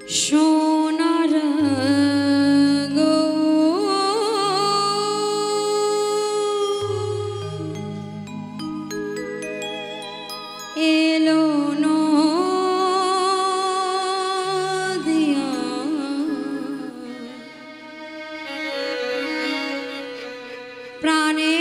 সোনার গো এলো নদিয়া প্রাণে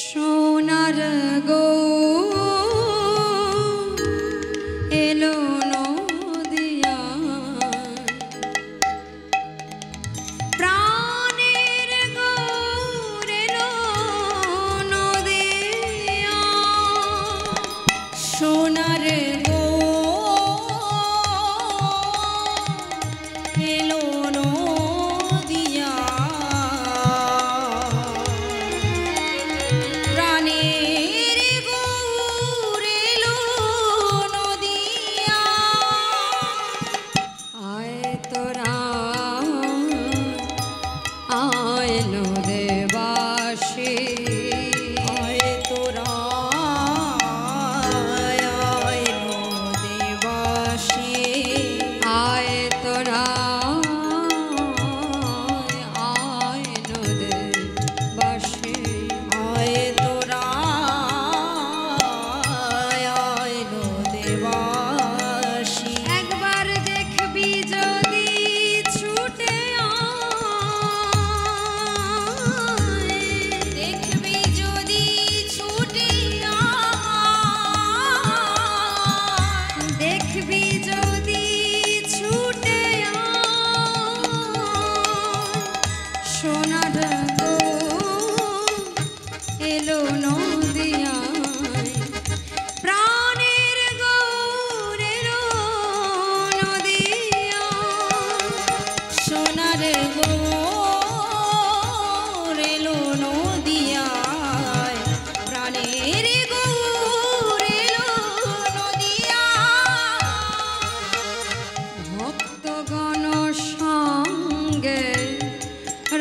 সোনার গো এলো নদিয়া প্রাণের গৌর এলো নদিয়া সোনার গো এলো নদিয়া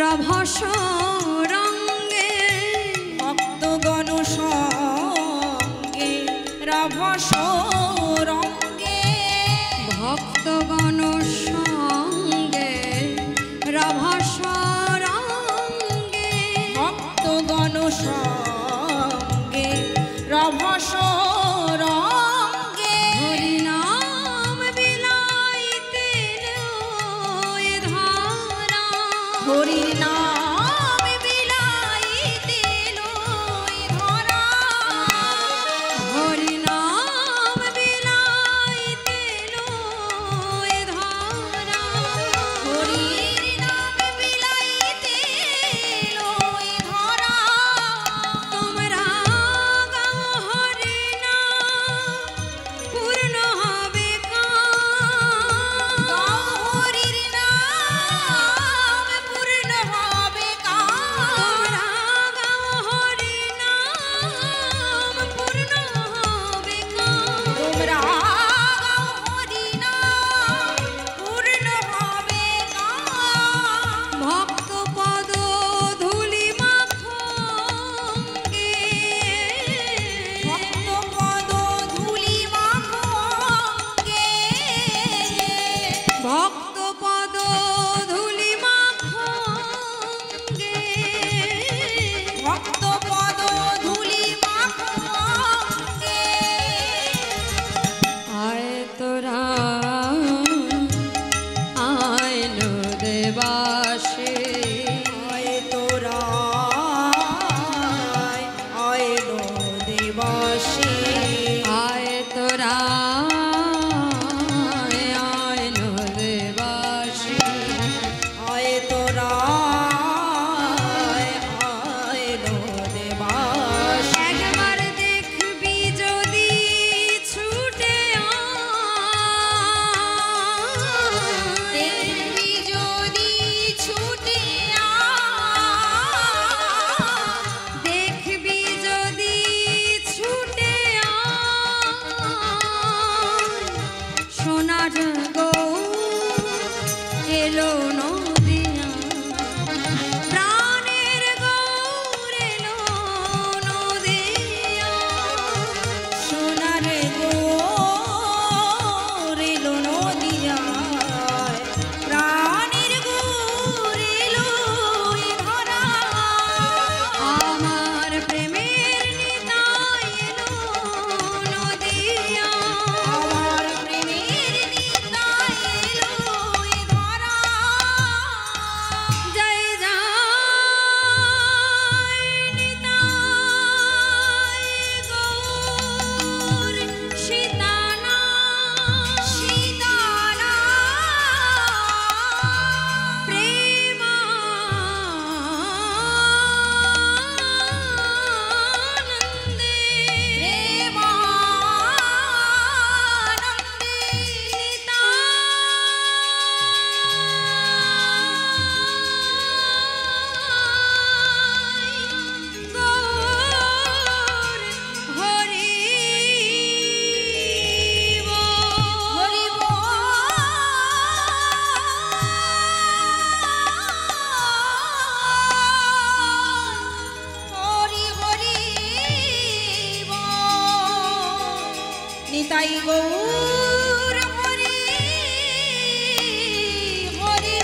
রভস রঙ্গে ভক্তগণ সঙ্গে রভস রঙ্গে ভক্তগণ সঙ্গে রভস রঙ্গে ভক্তগণ সঙ্গে রভস রঙ্গে হরি নাম বিলাইতে লয় ধারা হরি নাম বিলাইতে লয় ধরা হরি নাম বিলাইতে লয় নিতাই গৌর হরি হরি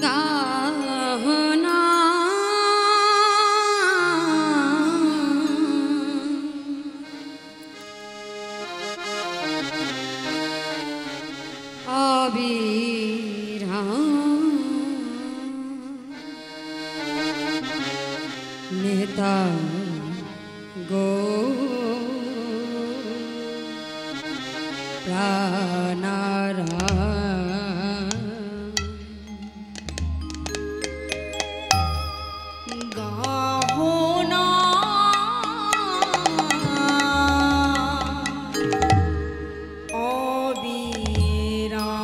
গাহনা অবিরাম নেতা গো প্রাণারা গাহনা অবিরাম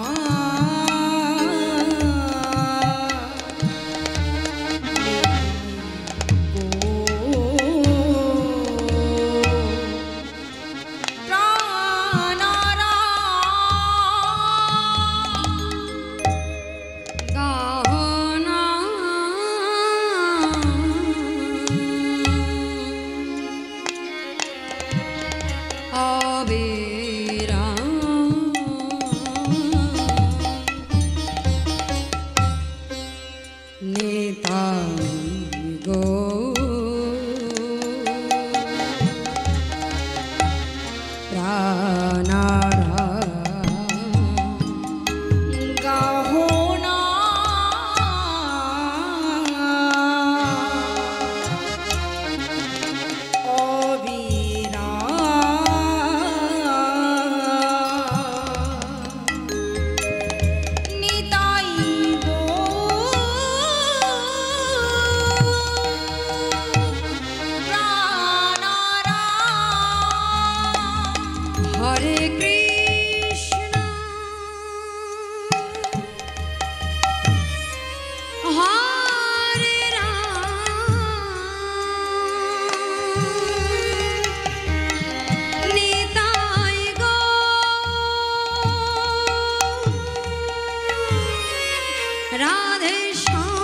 রাধে শ্যাম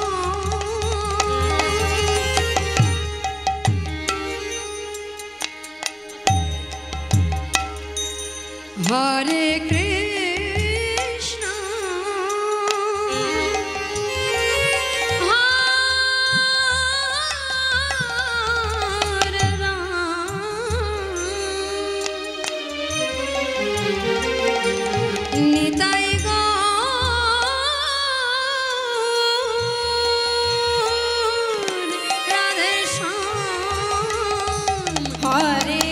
হরে কৃষ্ণ হরে রাম নিতাই গৌর রাধে শ্যাম হরে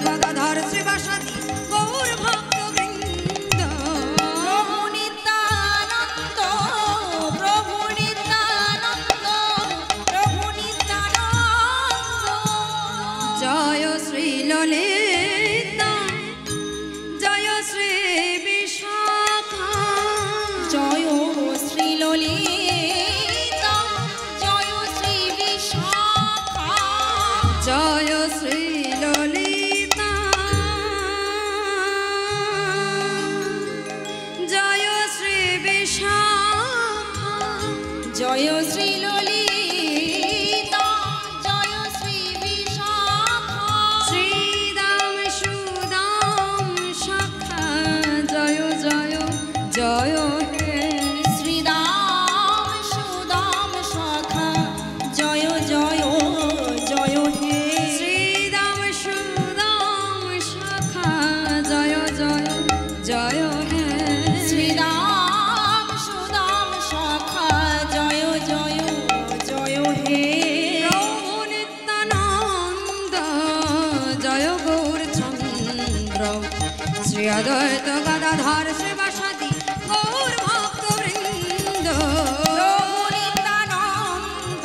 Gadaধর শ্রীবাসাদি জয় হে শ্রীদাম সুদাম সখা জয় জয় জয় হে শ্রীদাম সুদাম সখা জয় জয় জয় হে শ্রীদাম সুদাম সখা জয় জয় জয় হে প্রভু নিত্যানন্দ জয় গৌরচন্দ্র শ্রী অদ্বৈত গদাধর শ্রীবাসাদি গৌর ভক্তবৃন্দ প্রভু নিত্যানন্দ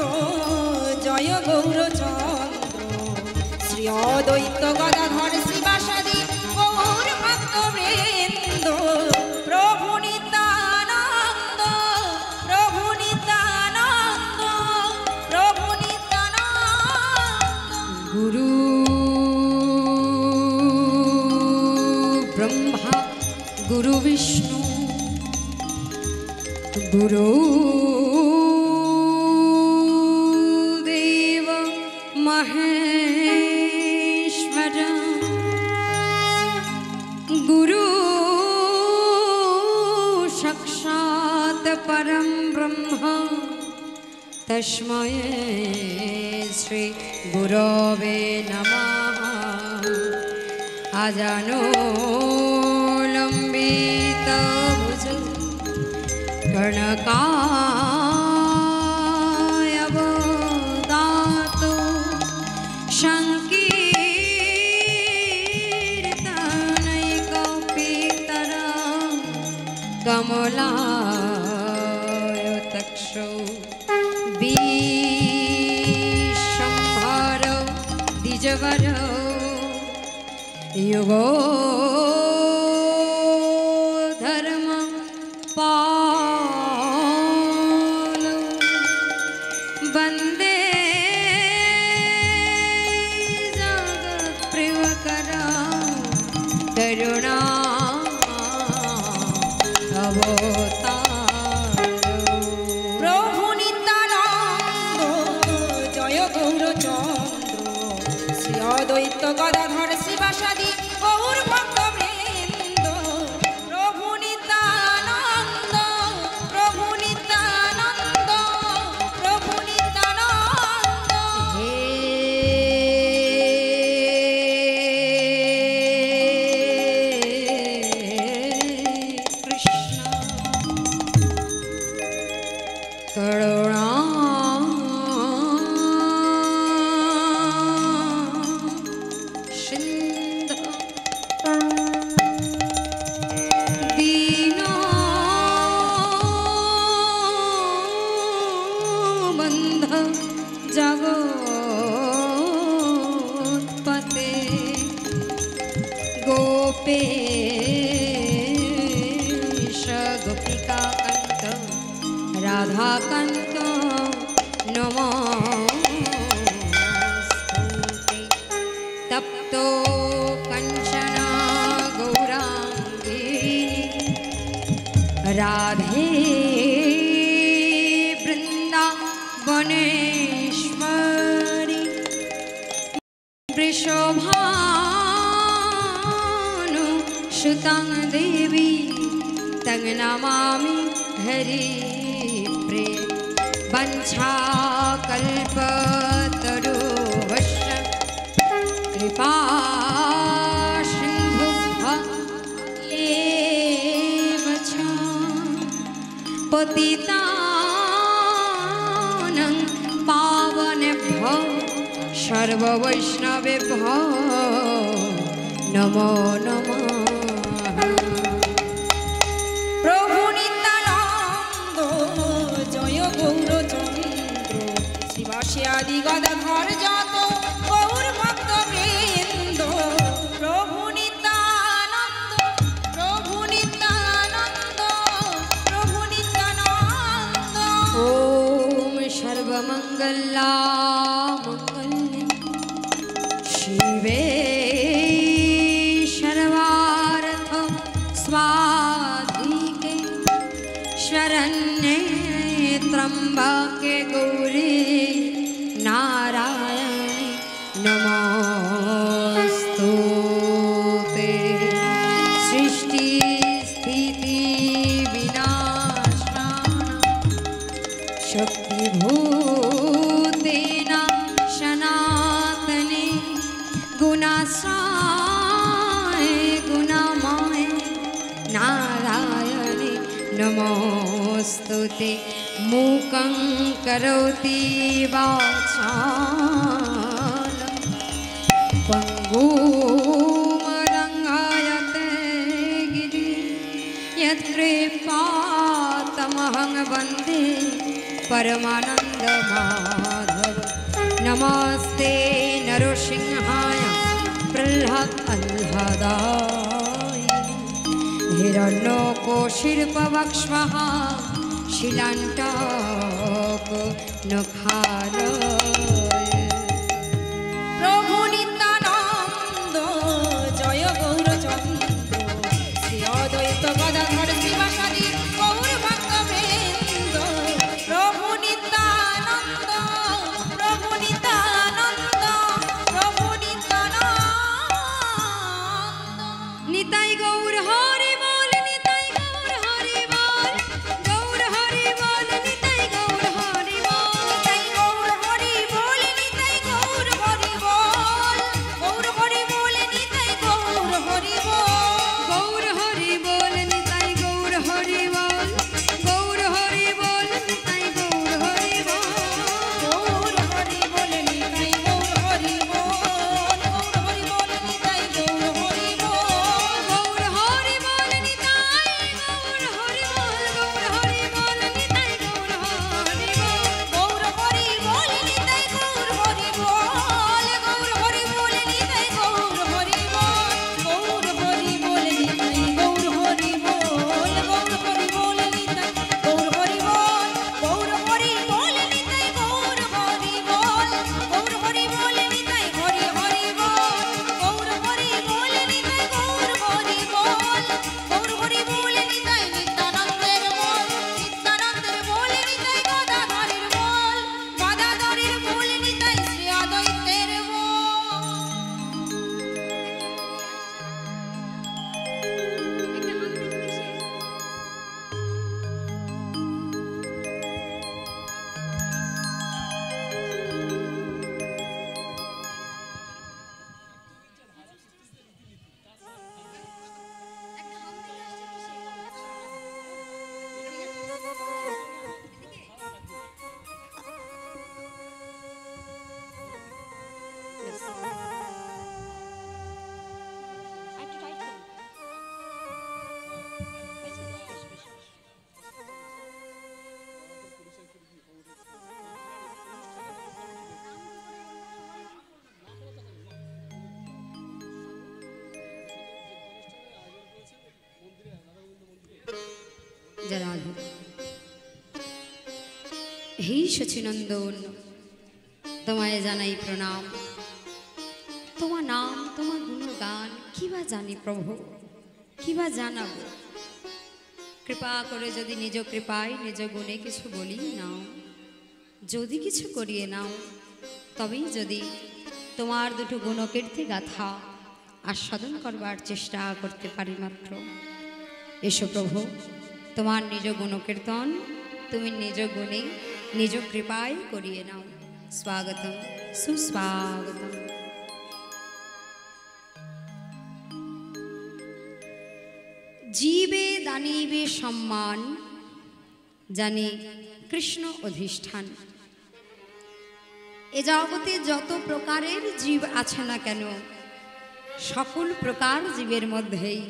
জয় গৌরচন্দ্র শ্রী অদ্বৈত গদাধর শ্রীবাসাদি গৌর ভক্তবৃন্দ প্রভু নিত্যানন্দ প্রভু নিত্যানন্দ প্রভু নিত্যানন্দ গুরু ব্রহ্মা গুরু বিষ্ণু গুরু দেব মহেশ্বর গুরু সাক্ষাৎ পরম ব্রহ্ম तस्मै श्री गुरवे नमः आजानुलम्बितभुजं कर्णकायवदातो संकीर्तनैकपितरा कमलायतक्षौ विशंभर द्विजवर युगो धर्म पाल वंदे जगत प्रियकरा करुणा अवतार প্রভু নিত্যানন্দ জয় গৌরচন্দ্র শ্রী অদ্বৈত গদাধর শ্রীবাসাদি গৌর ভক্তবৃন্দ প্রভু নিত্যানন্দ প্রভু নিত্যানন্দ প্রভু নিত্যানন্দ हे कृष्ण करुणा सिंधु दीनो बंध जगत्पते गोपेश गोपिका कंठ राधा कंठ नमोस्तुते तप्तो कंचन गौरांगी राधे वृंदावनेश्वरी वृषभानु सुतं देवी तं नमामि हरिप्रिये वञ्छाकल्पतरुभ्यश्च कृपा सिन्धुभ्यः एव च पतितानं पावनेभ्यो सर्ववैष्णवेभ्यो नमो नमः প্রভু নিত্যানন্দ জয় গৌরচন্দ্র শ্রীবাসী আদি গদাধর যত গৌর ভক্তবৃন্দ প্রভু নিত্যানন্দ প্রভু নিত্যানন্দ প্রভু নিত্যানন্দ ओम सर्वमंगला मंगल्ये शिवे सर्वार्थ स्वाधिके शरण्ये त्र्यंबके गौरी नारायणी नमोस्तुते सृष्टि स्थिति नमोस्तुते मूकं करोति वाचालं पङ्गुमलङ्घयते गिरिं यत्कृपातमहं वन्दे परमानन्दमाधव नमस्ते नरसिंहाय प्रह्लादाय हिरण्यकोशिर्पवक्ष्मः शिलान्टक नखालय প্রভু নিত্যানন্দ জয় গৌরচন্দ্র শ্রী অদ্বৈত গদাধর শ্রীবাসাদি গৌর ভক্তবৃন্দ প্রভু নিত্যানন্দ প্রভু নিত্যানন্দ প্রভু নিত্যানন্দ निताई गौर हरि बोल निताई गौर हरि बोल गौर हरि बोल निताई गौर हरि बोल নিতাই গৌর হরি বল নিতাই গৌর হরি বল গৌর হরি বল নিতাই গৌর হরি বল गौर हरि बोल निताई गौर हरि बोल गौर हरि बोल निताई गौर हरि बोल গৌর হরি বল নিতাই গৌর হরি বল গৌর হরি বল নিতাই গৌর হরি বল गौर हरि बोल निताई गौर हरि बोल गौर हरि बोल निताई गौर हरि बोल গৌর হরি বল নিতাই গৌর হরি বল গৌর হরি বল নিতাই গৌর হরি বল গৌর হরি বল নিতাই গৌর হরি বল গৌর হরি বল নিতাই গৌর হরি বল গৌর হরি বল নিতাই গৌর হরি বল গৌর হরি বল নিতাই হরি হরি বল গৌর হরি বল নিতাই গৌর হরি বল গৌর হরি বল নিতাই নিত্যানন্দের বল নিত্যানন্দের বল নিতাই গদাধরের বল গদাধরের বল নিতাই শ্রী অদ্বৈতের বল জনাধ হে শচীনন্দন তোমায় জানাই প্রণাম তোমার নাম তোমার গুণগান কিবা জানি প্রভু কিবা জানাবো কৃপা করে যদি নিজ কৃপায় নিজ গুণে কিছু বলি নাও যদি কিছু করিয়ে নাও তবেই যদি তোমার দুটো গুণকীর্তি গাথা আস্বাদন করবার চেষ্টা করতে পারি মাত্র এসো প্রভু তোমার নিজ গুণকীর্তন তুমি নিজ গুণে নিজ কৃপায় করিয়ে নাও স্বাগতম সুস্বাগতম জীবে দানিবে সম্মান জানি কৃষ্ণ অধিষ্ঠান এ জগতে যত প্রকারের জীব আছে না কেন সকল প্রকার জীবের মধ্যেই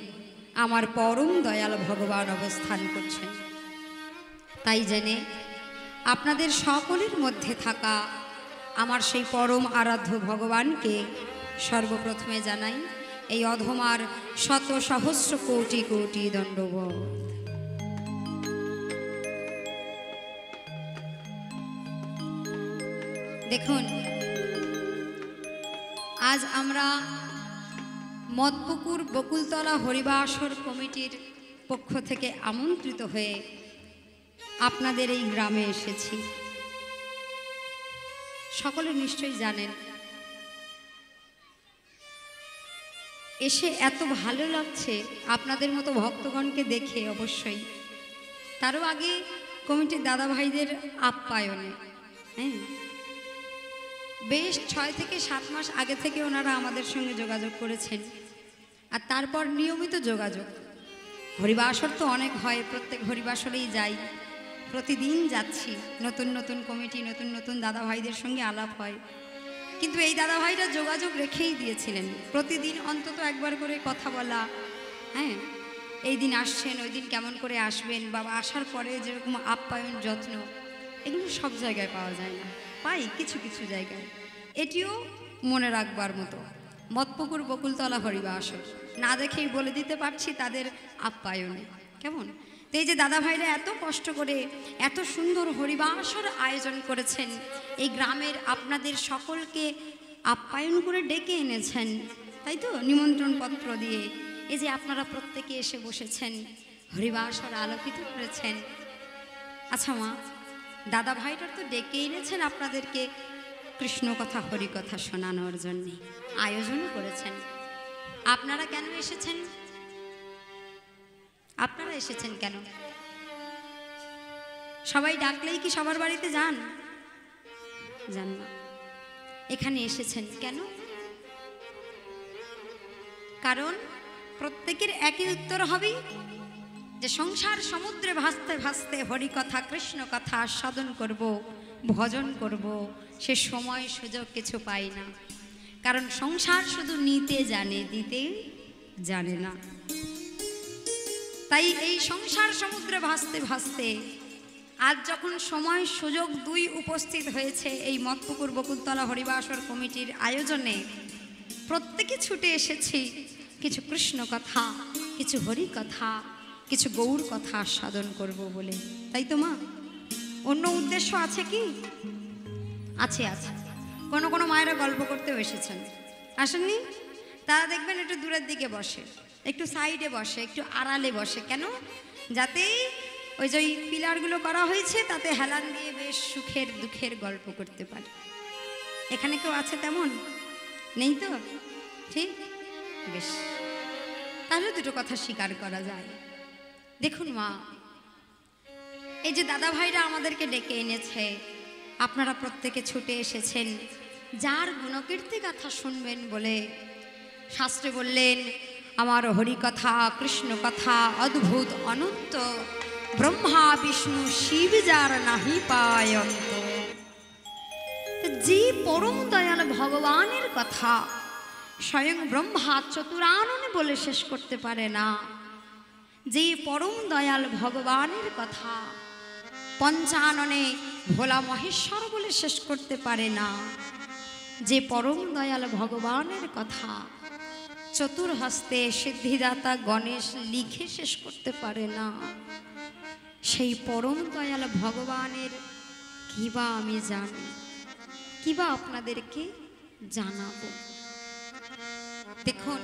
আমার পরম দয়াল ভগবান অবস্থান করছেন তাই জেনে আপনাদের সকলের মধ্যে থাকা আমার সেই পরম আরাধ্য ভগবানকে সর্বপ্রথমে জানাই এই অধমার শত সহস্র কোটি কোটি দণ্ডবোধ দেখুন আজ আমরা মদপুকুর বকুলতলা হরিবাসর কমিটির পক্ষ থেকে আমন্ত্রিত হয়ে আপনাদের এই গ্রামে এসেছি সকলে নিশ্চয়ই জানেন এসে এত ভালো লাগছে আপনাদের মতো ভক্তগণকে দেখে অবশ্যই তারও আগে কমিটির দাদা ভাইদের আপ্যায়নে হ্যাঁ বেশ 6 থেকে 7 মাস আগে থেকে ওনারা আমাদের সঙ্গে যোগাযোগ করেছেন আর তারপর নিয়মিত যোগাযোগ হরিবাসর তো অনেক হয় প্রত্যেক হরিবাসরেই যাই প্রতিদিন যাচ্ছি, নতুন নতুন কমিটি, নতুন নতুন দাদা ভাইদের সঙ্গে আলাপ হয়। কিন্তু এই দাদা ভাইরা যোগাযোগ রেখেই দিয়েছিলেন প্রতিদিন অন্তত একবার করে কথা বলা। হ্যাঁ, এই দিন আসছেন, ওই দিন কেমন করে আসবেন, বা আসার পরে যেরকম আপ্যায়ন যত্ন, এগুলো সব জায়গায় পাওয়া যায় না, পাই কিছু কিছু জায়গায়। এটিও মনে রাখবার মতো। মতপুকুর বকুলতলা হরিবা আসর না দেখেই বলে দিতে পারছি তাদের আপ্যায়নে কেমন। তো এই যে দাদা ভাইরা এত কষ্ট করে এত সুন্দর হরিবাসর আয়োজন করেছেন, এই গ্রামের আপনাদের সকলকে আপ্যায়ন করে ডেকে এনেছেন, তাই তো, নিমন্ত্রণ পত্র দিয়ে। এই যে আপনারা প্রত্যেকে এসে বসেছেন, হরিবাসর আলোকিত করেছেন। আচ্ছা মা, দাদা ভাইরা তো ডেকে এনেছেন আপনাদেরকে কৃষ্ণ কথা হরি কথা শোনানোর জন্য, আয়োজনও করেছেন। আপনারা কেন এসেছেন? আপনারা এসেছেন কেন? সবাই ডাকলেই কি সবার বাড়িতে যান? যান না। এখানে এসেছেন কেন? কারণ প্রত্যেকের একই উত্তর হবে যে সংসার সমুদ্রে ভাসতে ভাসতে হরি কথা কৃষ্ণ কথা আস্বাদন করব, ভজন করব, সে সময় সুযোগ কিছু পাই না। কারণ সংসার শুধু নিতে জানে, দিতে জানে না। তাই এই সংসার সমুদ্রে ভাসতে ভাসতে আজ যখন সময় সুযোগ দুই উপস্থিত হয়েছে এই মতপুকুর বকুলতলা হরিবাসর কমিটির আয়োজনে, প্রত্যেকে ছুটে এসেছি কিছু কৃষ্ণ কথা, কিছু হরি কথা, কিছু গৌর কথা আস্বাদন করব বলে। তাই তো মা, অন্য উদ্দেশ্য আছে কি? আছে আছে। কোনো কোনো মায়েরা গল্প করতেও এসেছেন, আসেননি? তারা দেখবেন একটু দূরের দিকে বসে, একটু সাইডে বসে, একটু আড়ালে বসে। কেন? যাতে ওই যে পিলারগুলো করা হয়েছে তাতে হেলান দিয়ে বেশ সুখের দুঃখের গল্প করতে পারে। এখানে কেউ আছে তেমন? নেই তো? ঠিক, বেশ, তাহলে দুটো কথা স্বীকার করা যায়। দেখুন মা, এই যে দাদা ভাইরা আমাদেরকে ডেকে এনেছে, আপনারা প্রত্যেকে ছুটে এসেছেন যার গুণকীর্তি কথা শুনবেন বলে। শাস্ত্রে বললেন, আমার হরি কথা কৃষ্ণ কথা অদ্ভুত অনন্ত, ব্রহ্মা বিষ্ণু শিব যার নাহি পায়ন্ত। যে পরম দয়াল ভগবানের কথা স্বয়ং ব্রহ্মা চতুরাননে বলে শেষ করতে পারে না, যে পরম দয়াল ভগবানের কথা পঞ্চাননে ভোলা মহেশ্বর বলে শেষ করতে পারে না, যে পরম দয়াল ভগবানের কথা চতুর্হস্তে সিদ্ধিদাতা গণেশ লিখে শেষ করতে পারে না, সেই পরম দয়াল ভগবানের কিবা আমি জানি, কিবা আপনাদেরকে জানাবো। দেখুন,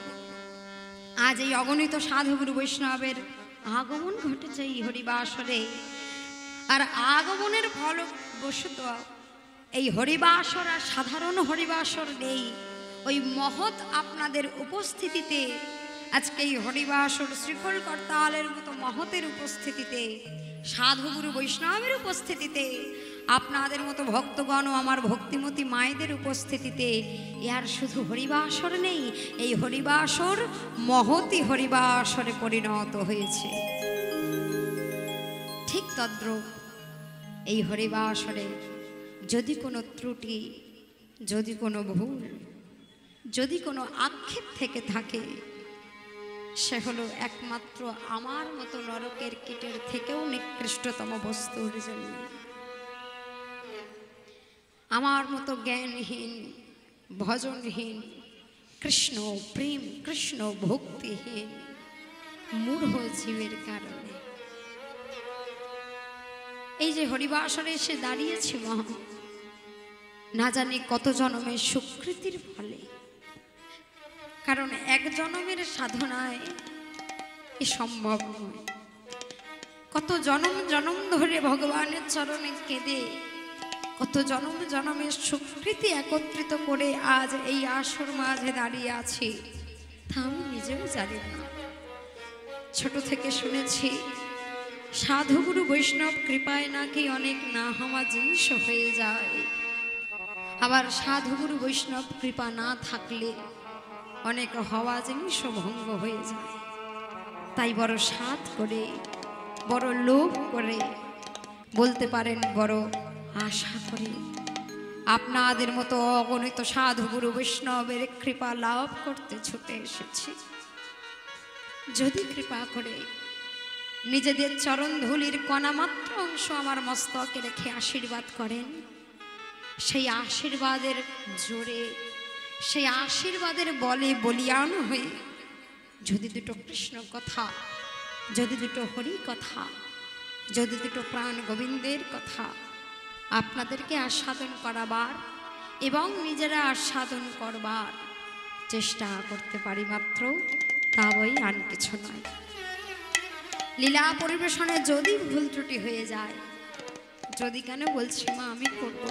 আজ এই অগণিত সাধুগুরু বৈষ্ণবের আগমন ঘটেছে এই হরিবাসরে। আর আগমনের ফলবশত এই হরিবাসর আর সাধারণ হরিবাসর নেই, ওই মহৎ আপনাদের উপস্থিতিতে, আজকে এই হরিবাসর শ্রীফল করতালের মতো মহতের উপস্থিতিতে, সাধুগুরু বৈষ্ণবের উপস্থিতিতে, আপনাদের মতো ভক্তগণ ও আমার ভক্তিমতী মায়েদের উপস্থিতিতে ইয়ার শুধু হরিবাসর নেই, এই হরিবাসর মহতি হরিবাসরে পরিণত হয়েছে। ঠিক তদ্রূপ এই হরিবাসরে যদি কোনো ত্রুটি, যদি কোনো ভুল, যদি কোনো আক্ষেপ থেকে থাকে, সে হলো একমাত্র আমার মতো নরকের কীটের থেকেও নিকৃষ্টতম বস্তুর জন্য। আমার মতো জ্ঞানহীন, ভজনহীন, কৃষ্ণ প্রেম, কৃষ্ণ ভক্তিহীন মূঢ় জীবের কারণে এই যে হরিবাসরে এসে দাঁড়িয়েছি মহা, না জানি কত জন্মের সুকৃতির ফলে। কারণ এক জন্মের সাধনায় এ সম্ভব নয়। কত জনম জনম ধরে ভগবানের চরণে কেঁদে, কত জনম জনমের সুকৃতি একত্রিত করে আজ এই আসর মাঝে দাঁড়িয়ে আছি, তা আমি নিজেও জানি না। ছোট থেকে শুনেছি সাধুগুরু বৈষ্ণব কৃপায় নাকি অনেক না হওয়া জিনিস হয়ে যায়, আবার সাধুগুরু বৈষ্ণব কৃপা না থাকলে অনেক হওয়া জিনিসও ভঙ্গ হয়ে যায়। তাই বড় সাধ করে, বড় লোভ করে বলতে পারেন বড় আশা করি আপনাদের মতো অগণিত সাধু গুরু বৈষ্ণবের কৃপা লাভ করতে ছুটে এসেছি। যদি কৃপা করে নিজেদের চরণ ধুলির কণামাত্র অংশ আমার মস্তকে রেখে আশীর্বাদ করেন, সেই আশীর্বাদের জোরে, সেই আশীর্বাদের বলে বলিয়ান হয়ে যদি দুটো কৃষ্ণ কথা, যদি দুটো হরি কথা, যদি দুটো প্রাণ গোবিন্দের কথা আপনাদেরকে আস্বাদন করাবার এবং নিজেরা আস্বাদন করবার চেষ্টা করতে পারি মাত্র, তা বই আর কিছু নয়। লীলা পরিবেশনে যদি ভুল ত্রুটি হয়ে যায়, যদি কেন বলছি মা আমি করব,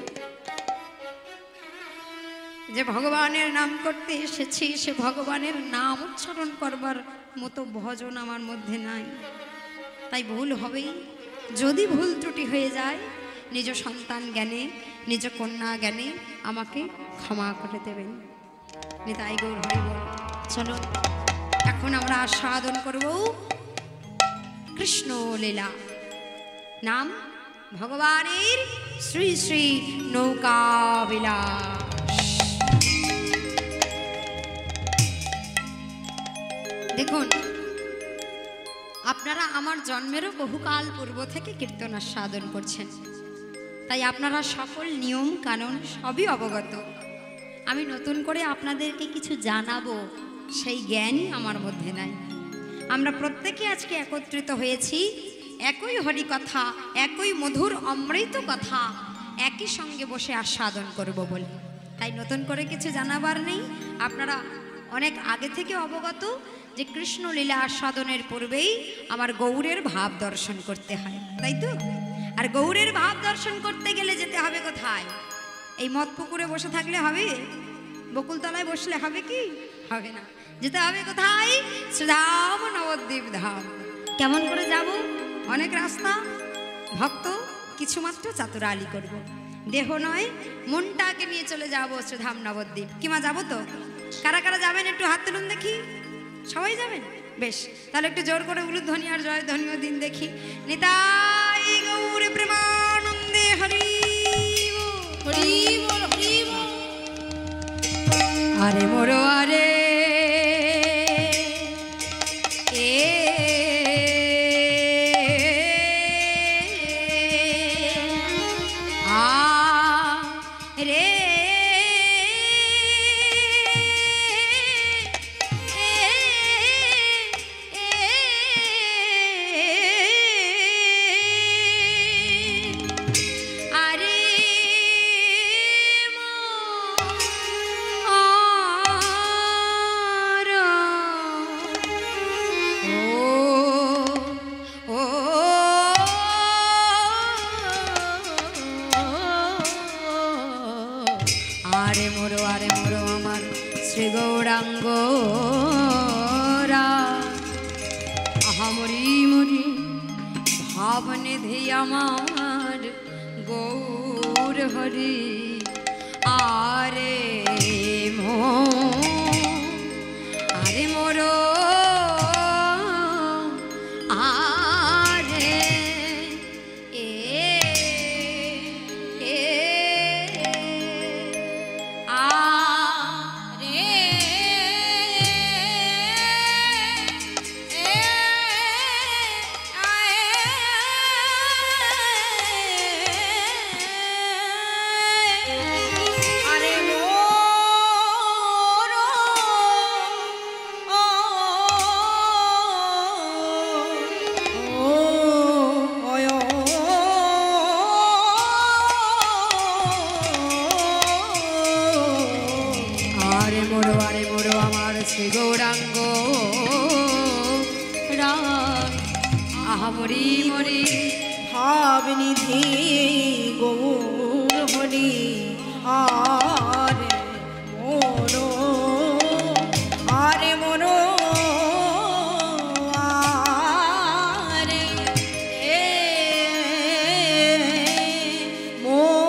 যে ভগবানের নাম করতে এসেছি সে ভগবানের নাম উচ্চারণ করবার মতো ভজন আমার মধ্যে নাই, তাই ভুল হবেই। যদি ভুল ত্রুটি হয়ে যায় নিজ সন্তান জ্ঞানে, নিজ কন্যা জ্ঞানে আমাকে ক্ষমা করে দেবেন। নিতাই গৌর হরি বল। চলো এখন আমরা আস্বাদন করব কৃষ্ণ লীলা। নাম ভগবানের শ্রী শ্রী নৌকা বিলাস। দেখুন, আপনারা আমার জন্মেরও বহুকাল পূর্ব থেকে কীর্তন আস্বাদন করছেন, তাই আপনারা সকল নিয়ম কানুন সবই অবগত। আমি নতুন করে আপনাদেরকে কিছু জানাবো সেই জ্ঞানই আমার মধ্যে নাই। আমরা প্রত্যেকে আজকে একত্রিত হয়েছি একই হরি কথা, একই মধুর অমৃত কথা একই সঙ্গে বসে আস্বাদন করব বলে, তাই নতুন করে কিছু জানাবার নেই। আপনারা অনেক আগে থেকে অবগত যে কৃষ্ণ লীলা আস্বাদনের পূর্বেই আমার গৌরের ভাব দর্শন করতে হয়, তাই তো? আর গৌরের ভাব দর্শন করতে গেলে যেতে হবে কোথায়? এই মদ পুকুরে বসে থাকলে হবে? বকুলতলায় বসলে হবে কি? হবে না। যেতে হবে কোথায়? শ্রীধাম নবদ্বীপ ধাম। কেমন করে যাব? অনেক রাস্তা, ভক্ত কিছুমাত্র চাতুরালি করব, দেহ নয় মনটাকে নিয়ে চলে যাব শ্রীধাম নবদ্বীপ। কিমা যাবো তো? কারা কারা যাবেন একটু হাত তুলুন দেখি। সবাই যাবেন? বেশ, তাহলে একটু জোর করে উলুধ্বনি আর জয়ধ্বনিও দিন দেখি। নিতাই গৌর প্রেমানন্দে হরি হরি বল হরি বল। আরে মোরো আরে গৌরাঙ্গ আহামরি মরি ভাবনিধি আমার গৌর হরি। আরে আরে মোর আরে গৌরাঙ্গ আহামরি মরি ভাবনিধি গৌর হরি। আরে মোর আরে মোর আরে মোর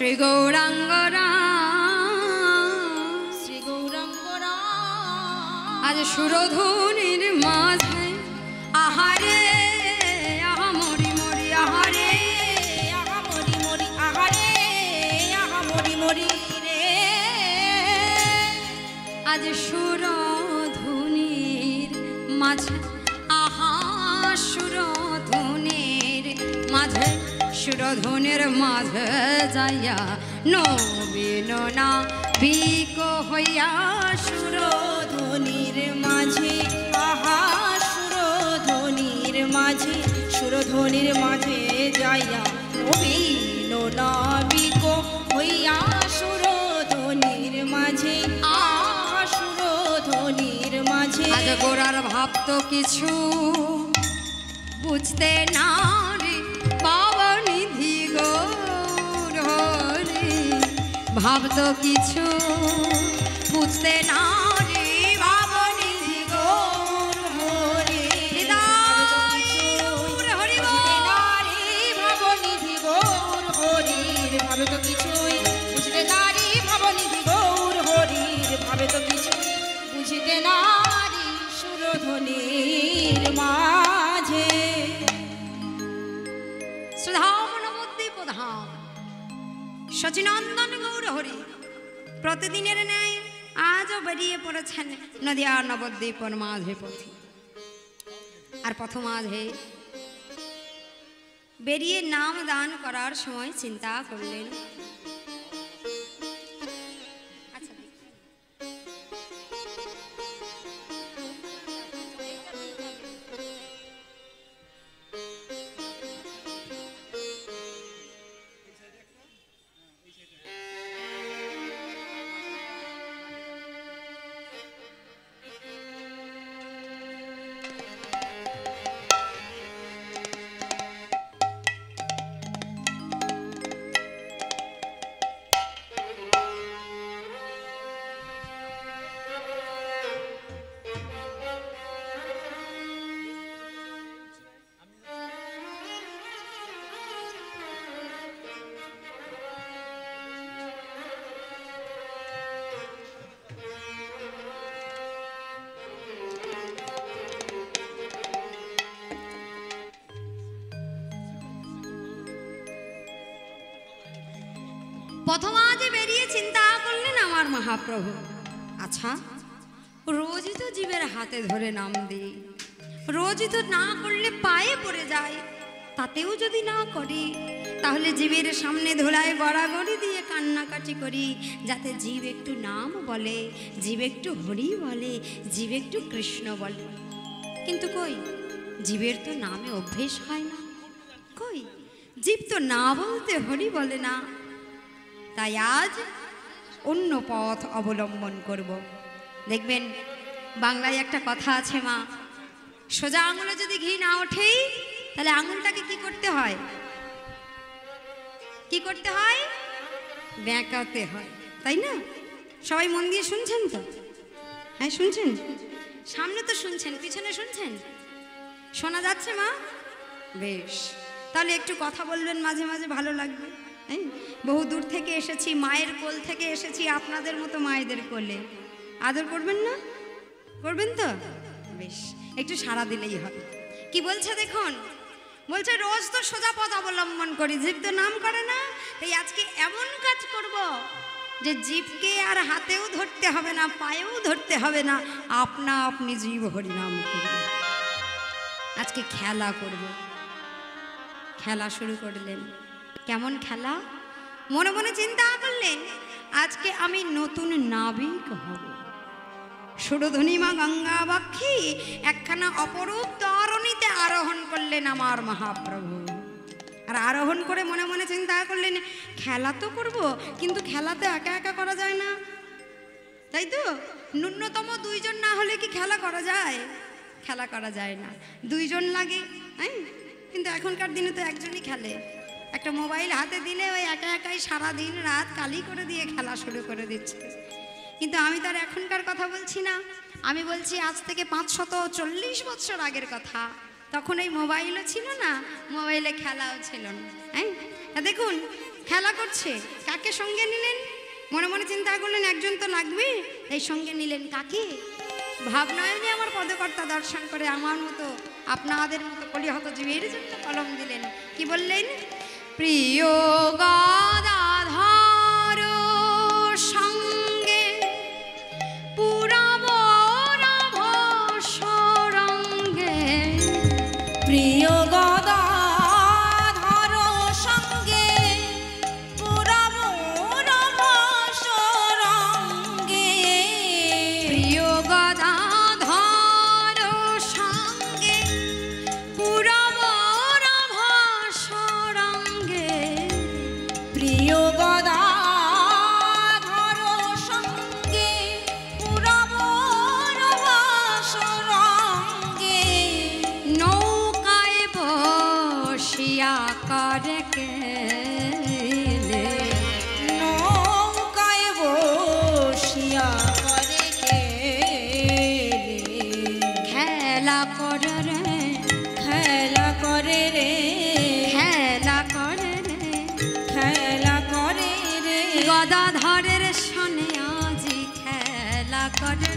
শ্রী গৌরাঙ্গ শ্রী গৌরাঙ্গ রাম আজ সুরধুনির মাঝে আহারে আহা মরি মরি আহারে আহা মরি মরি আহারে আহা মরি মরি রে আজ সুরধুনির মাঝে আহা সুরধুনির মাঝে সুরধুনির মাঝে যাইয়া নবীন না বিক হইয়া সুরধ্বনির মাঝে আহা সুরধ্বনির মাঝে সুরধ্বনির মাঝে যাইয়া নবীন নাবিক হইয়া সুরধ্বনির মাঝে আহা সুরধ্বনির মাঝে আজ গোরার ভাব তো কিছু বুঝতে না রে বাবা নিধি গৌর হরি ভাব তো কিছু বুঝতে না রে বাবা নিধি গৌর হরে হৃদয় হরি বল। ভাবনিধি গৌর হরির ভাবে তো কিছুই বুঝতে নারী ভাবনিধি গৌর হরির ভাবে তো কিছুই বুঝতে নারী সুরধ্বনির মাঝে সুধাম নবদ্বীপ ধাম শচীনন্দন গৌর হরি প্রতিদিনের ন্যায় আজও বেরিয়ে পড়েছেন নদিয়া নবদ্বীপর মাঝে পথে। আর পথ মাঝে বেরিয়ে নাম দান করার সময় চিন্তা করলেন, আচ্ছা প্রথম আজ বেরিয়ে চিন্তা করলেন আমার মহাপ্রভু, আচ্ছা রোজই তো জীবের হাতে ধরে নাম দিই, রোজই তো না করলে পায়ে পড়ে যায়, তাতেও যদি না করি তাহলে জীবের সামনে ধুলায় গড়াগড়ি দিয়ে কান্নাকাটি করি যাতে জীব একটু নাম বলে, জীব একটু হরি বলে, জীব একটু কৃষ্ণ বলে। কিন্তু কই জীবের তো নামে অভ্যেস হয় না, কই জীব তো না বলতে হরি বলে না। তাই আজ অন্য পথ অবলম্বন করব। দেখবেন বাংলায় একটা কথা আছে মা, সোজা আঙুলে যদি ঘি না ওঠেই তাহলে আঙুলটাকে কি করতে হয়, কি করতে হয়, বেঁকাতে হয়, তাই না? সবাই মন দিয়ে শুনছেন তো? হ্যাঁ শুনছেন, সামনে তো শুনছেন, পিছনে শুনছেন, শোনা যাচ্ছে মা? বেশ, তাহলে একটু কথা বলবেন মাঝে মাঝে, ভালো লাগবে। হ্যাঁ, বহু দূর থেকে এসেছি, মায়ের কোল থেকে এসেছি, আপনাদের মতো মায়েদের কোলে, আদর করবেন না? করবেন তো? বেশ, একটু সাড়া দিলেই হবে। কি বলছে দেখুন, বলছে রোজ তো সোজা পথ অবলম্বন করি, জীব তো নাম করে না, তাই আজকে এমন কাজ করব যে জীবকে আর হাতেও ধরতে হবে না, পায়েও ধরতে হবে না, আপনা আপনি জীব হরিনাম করবে। আজকে খেলা করব। খেলা শুরু করলেন। কেমন খেলা? মনে মনে চিন্তা করলেন আজকে আমি নতুন নাবিক হব। সুরধুনিমা গঙ্গা বক্ষী একখানা অপরূপ তরণীতে আরোহণ করলেন আমার মহাপ্রভু। আর আরোহণ করে মনে মনে চিন্তা করলেন খেলা তো করব, কিন্তু খেলা তো একা একা করা যায় না, তাই তো? ন্যূনতম দুইজন না হলে কি খেলা করা যায়? খেলা করা যায় না, দুইজন লাগে। হ্যাঁ, কিন্তু এখনকার দিনে তো একজনই খেলে। একটা মোবাইল হাতে দিলে ওই একা একাই সারাদিন রাত কালি করে দিয়ে খেলা শুরু করে দিচ্ছে। কিন্তু আমি তার এখনকার কথা বলছি না, আমি বলছি আজ থেকে 540 বছর আগের কথা। তখন এই মোবাইলও ছিল না, মোবাইলে খেলাও ছিল না। হ্যাঁ, দেখুন খেলা করছে, কাকে সঙ্গে নিলেন? মনে মনে চিন্তা করলেন একজন তো লাগবে, এই সঙ্গে নিলেন কাকে? ভাবনয়নে আমার পদকর্তা দর্শন করে আমার মতো আপনাদের মতো কলিহত জীবের জন্য কলম দিলেন। কি বললেন? প্রিয় গদাধর সঙ্গে পুরাবো রঙ্গে, প্রিয় গদাধর সঙ্গে পুরাবো রঙ্গে, প্রিয় গদাধর সঙ্গে পুরাবো রঙ্গে, প্রিয় গদাধর সঙ্গে পুরাবো রঙ্গে, নৌকায় বসিয়া করে কেলে, নৌকায় বসিয়া করে কেলে, খেলা করে রে, খেলা করে রে, খেলা করে রে, খেলা করে রে, গদাধরের সনে আজি খেলা করে,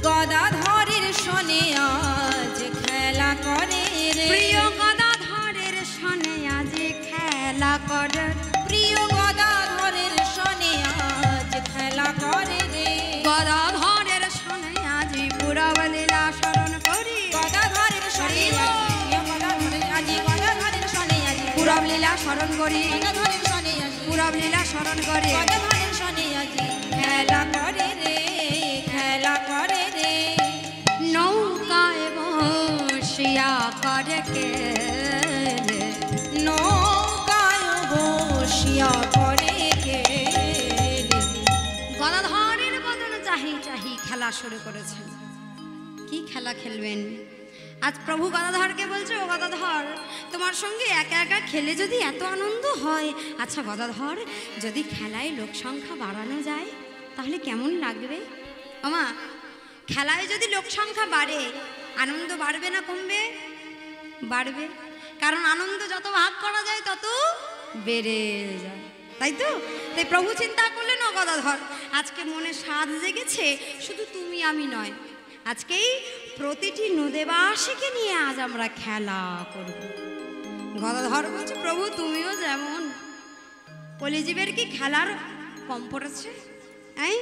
গদাধরের শোনে আজ খেলা করে রে, প্রিয় গদাধরের সনে আজি খেলা করে, প্রিয় গদাধরের শোনে আজ খেলা করে রে, গদাধরের সনে আজি পুরাবলীলা স্মরণ করি, গদাধরের শোনে আজি গদাধরের শোনে আজি পুরাবলীলা স্মরণ করি, গদাধরের শোনে আজি পুরাবলীলা স্মরণ করি, গদাধরের শোনে আজি খেলা করে রে, খেলা করে রে, নৌকায় বসিয়া করে কেলে, নৌকায় বসিয়া করে কেলে, গদাধরের বদন চাহি চাহি খেলা শুরু করেছেন। কি খেলা খেলবেন? আজ প্রভু গদাধরকে বলছে, ও গদাধর, তোমার সঙ্গে একা একা খেলে যদি এত আনন্দ হয়, আচ্ছা গদাধর, যদি খেলায় লোক সংখ্যা বাড়ানো যায় তাহলে কেমন লাগবে? আমা, খেলায় যদি লোক সংখ্যা বাড়ে আনন্দ বাড়বে না কমবে? বাড়বে, কারণ আনন্দ যত ভাগ করা যায় তত বেড়ে যায়, তাই তো? তাই প্রভু চিন্তা করলেন, ও গদাধর, আজকে মনে স্বাদ জেগেছে, শুধু তুমি আমি নয়, আজকেই প্রতিটি নদেবাসীকে নিয়ে আজ আমরা খেলা করব। গদাধর বলছে, প্রভু তুমিও যেমন, কলিজীবের কি খেলার কম পড়েছে? এই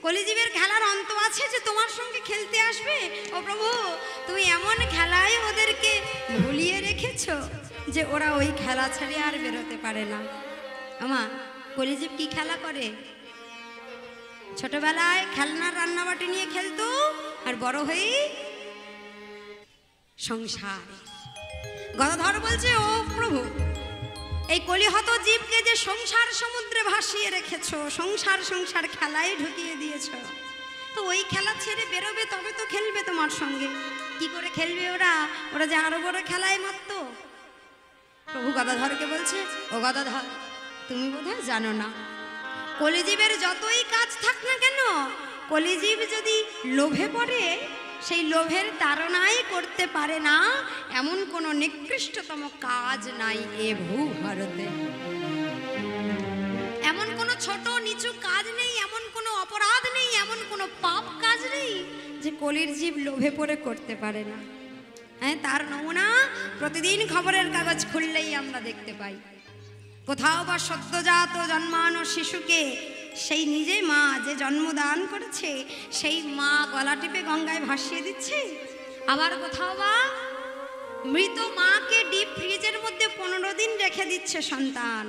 কলিজীবের খেলার অন্ত আছে যে তোমার সঙ্গে খেলতে আসবে? ও প্রভু, তুমি এমন খেলায় ওদেরকে ভুলিয়ে রেখেছো যে ওরা ওই খেলা ছেড়ে আর বেরোতে পারে না। আমা, কলিজীব কি খেলা করে? ছোটবেলায় খেলনার রান্নাবাটি নিয়ে খেলতো, আর বড় হয়ে সংসার। গদাধর বলছে, ও প্রভু, এই কলিহত জীবকে যে সংসার সমুদ্রে ভাসিয়ে রেখেছো, সংসার সংসার খেলায় ঢুকিয়ে দিয়েছো, তো ওই খেলা ছেড়ে বেরোবে তবে তো খেলবে তোমার সঙ্গে। কি করে খেলবে ওরা? ওরা যে আরো বড় খেলায় মাত্র। প্রভু গদাধরকে বলছে, ও গদাধর, তুমি বোধহয় জানো না, কলিজীবের যতই কাজ থাক না কেন, কলিজীব যদি লোভে পড়ে সেই লোভের তাড়নাই করতে পারে না এমন কোনো নিকৃষ্টতম কাজ নাই এ ভূভারতে। এমন কোনো ছোট নিচু কাজ নেই, এমন কোনো অপরাধ নেই, এমন কোনো পাপ কাজ নেই যে কলির জীব লোভে পড়ে করতে পারে না। হ্যাঁ, তার নমুনা প্রতিদিন খবরের কাগজ খুললেই আমরা দেখতে পাই। কোথাও বা সদ্যজাত জন্মানো শিশুকে সেই নিজে মা যে জন্মদান করেছে সেই মা গলা টিপে গঙ্গায় ভাসিয়ে দিচ্ছে, আবার কোথাও বা মৃত মাকে ডিপ ফ্রিজের মধ্যে 15 দিন রেখে দিচ্ছে সন্তান,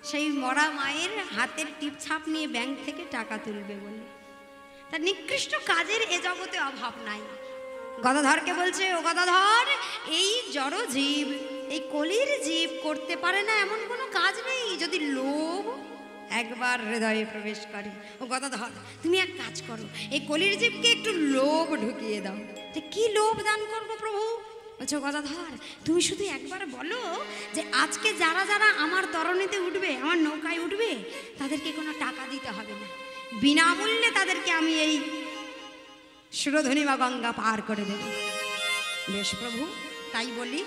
সেই মরা মায়ের হাতের টিপছাপ নিয়ে ব্যাংক থেকে টাকা তুলবে বলে। তার নিকৃষ্ট কাজের এ জগতে অভাব নাই। গদাধরকে বলছে, ও গদাধর, এই জড় জীব, এই কলির জীব করতে পারে না এমন কোনো কাজ নেই যদি লোভ একবার হৃদয়ে প্রবেশ করে। ও গদাধর, তুমি এক কাজ করো, এই কলির জীবকে একটু লোভ ঢুকিয়ে দাও। যে কি লোভ দান করবো প্রভু? বলছো, গদাধর, তুমি শুধু একবার বলো যে আজকে যারা যারা আমার তরণীতে উঠবে, আমার নৌকায় উঠবে, তাদেরকে কোনো টাকা দিতে হবে না, বিনামূল্যে তাদেরকে আমি এই সুরধনী বা গঙ্গা পার করে দেব। বেশ প্রভু, তাই বলি।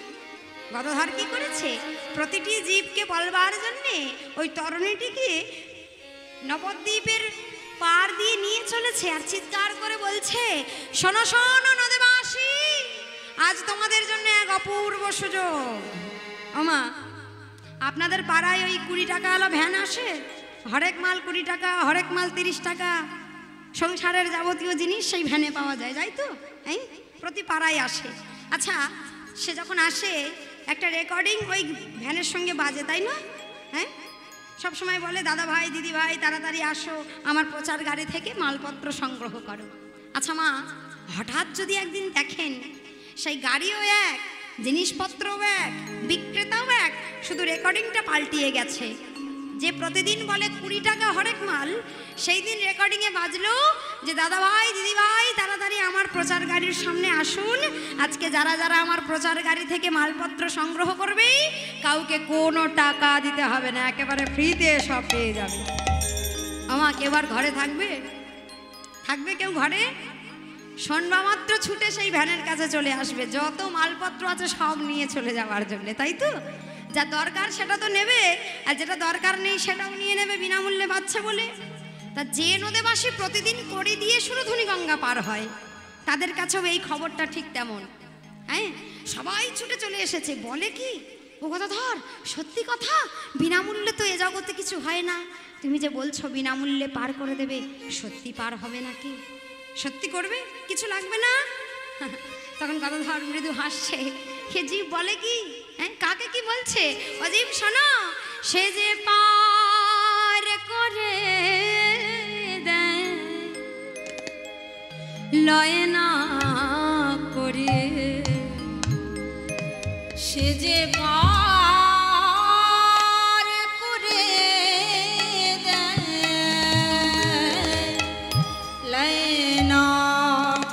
গদাধর কি করেছে, প্রতিটি জীবকে বলবার জন্যে ওই তরুণীটিকে নবদ্বীপের পার দিয়ে নিয়ে চলেছে, আর চিৎকার করে বলছে, শোনো শোনো নদীবাসী, আজ তোমাদের জন্য এক অপূর্ব সুযোগ। ওমা, আপনাদের পাড়ায় ওই 20 টাকাওয়ালা ভ্যান আসে, হরেক মাল 20 টাকা, হরেক মাল 30 টাকা, সংসারের যাবতীয় জিনিস সেই ভ্যানে পাওয়া যায়, যাই তো? হ্যাঁ, প্রতি পাড়ায় আসে। আচ্ছা, সে যখন আসে একটা রেকর্ডিং ওই ভ্যানের সঙ্গে বাজে, তাই না? হ্যাঁ, সব সময় বলে, দাদা ভাই, দিদি ভাই, তাড়াতাড়ি আসো, আমার প্রচার গাড়ি থেকে মালপত্র সংগ্রহ করো। আচ্ছা মা, হঠাৎ যদি একদিন দেখেন সেই গাড়িও এক, জিনিসপত্রও এক, বিক্রেতাও এক, শুধু রেকর্ডিংটা পাল্টিয়ে গেছে। যে প্রতিদিন বলে 20 টাকা হরেক মাল, সেই দিন রেকর্ডিংয়ে বাজলো যে দাদা ভাই, দিদি ভাই, তাড়াতাড়ি আমার প্রচার গাড়ির সামনে আসুন, আজকে যারা যারা আমার প্রচার গাড়ি থেকে মালপত্র সংগ্রহ করবে কাউকে কোনো টাকা দিতে হবে না, একেবারে ফ্রিতে সব পেয়ে যাবে। আমার এবার ঘরে থাকবে? থাকবে কেউ ঘরে? শোনবা মাত্র ছুটে সেই ভ্যানের কাছে চলে আসবে, যত মালপত্র আছে সব নিয়ে চলে যাওয়ার জন্য, তাই তো? যা দরকার সেটা তো নেবে, আর যেটা দরকার নেই সেটাও নিয়ে নেবে, বিনামূল্যে পাচ্ছে বলে। তা যে নদীবাসী প্রতিদিন করে দিয়ে সুরধুনী গঙ্গা পার হয়, তাদের কাছেও এই খবরটা ঠিক তেমন। হ্যাঁ, সবাই ছুটে চলে এসেছে, বলে কি, ও গদাধর, সত্যি কথা, বিনামূল্যে তো এ জগতে কিছু হয় না, তুমি যে বলছো বিনামূল্যে পার করে দেবে, সত্যি পার হবে নাকি? সত্যি করবে? কিছু লাগবে না? তখন গদাধর মৃদু হাসছে। হে জীব বলে কি, হ্যাঁ, কাকে কি বলছে? অজীব শোনো, সে যে পার করে দেয় লয় না করে, সে যে পার করে দেয় লয় না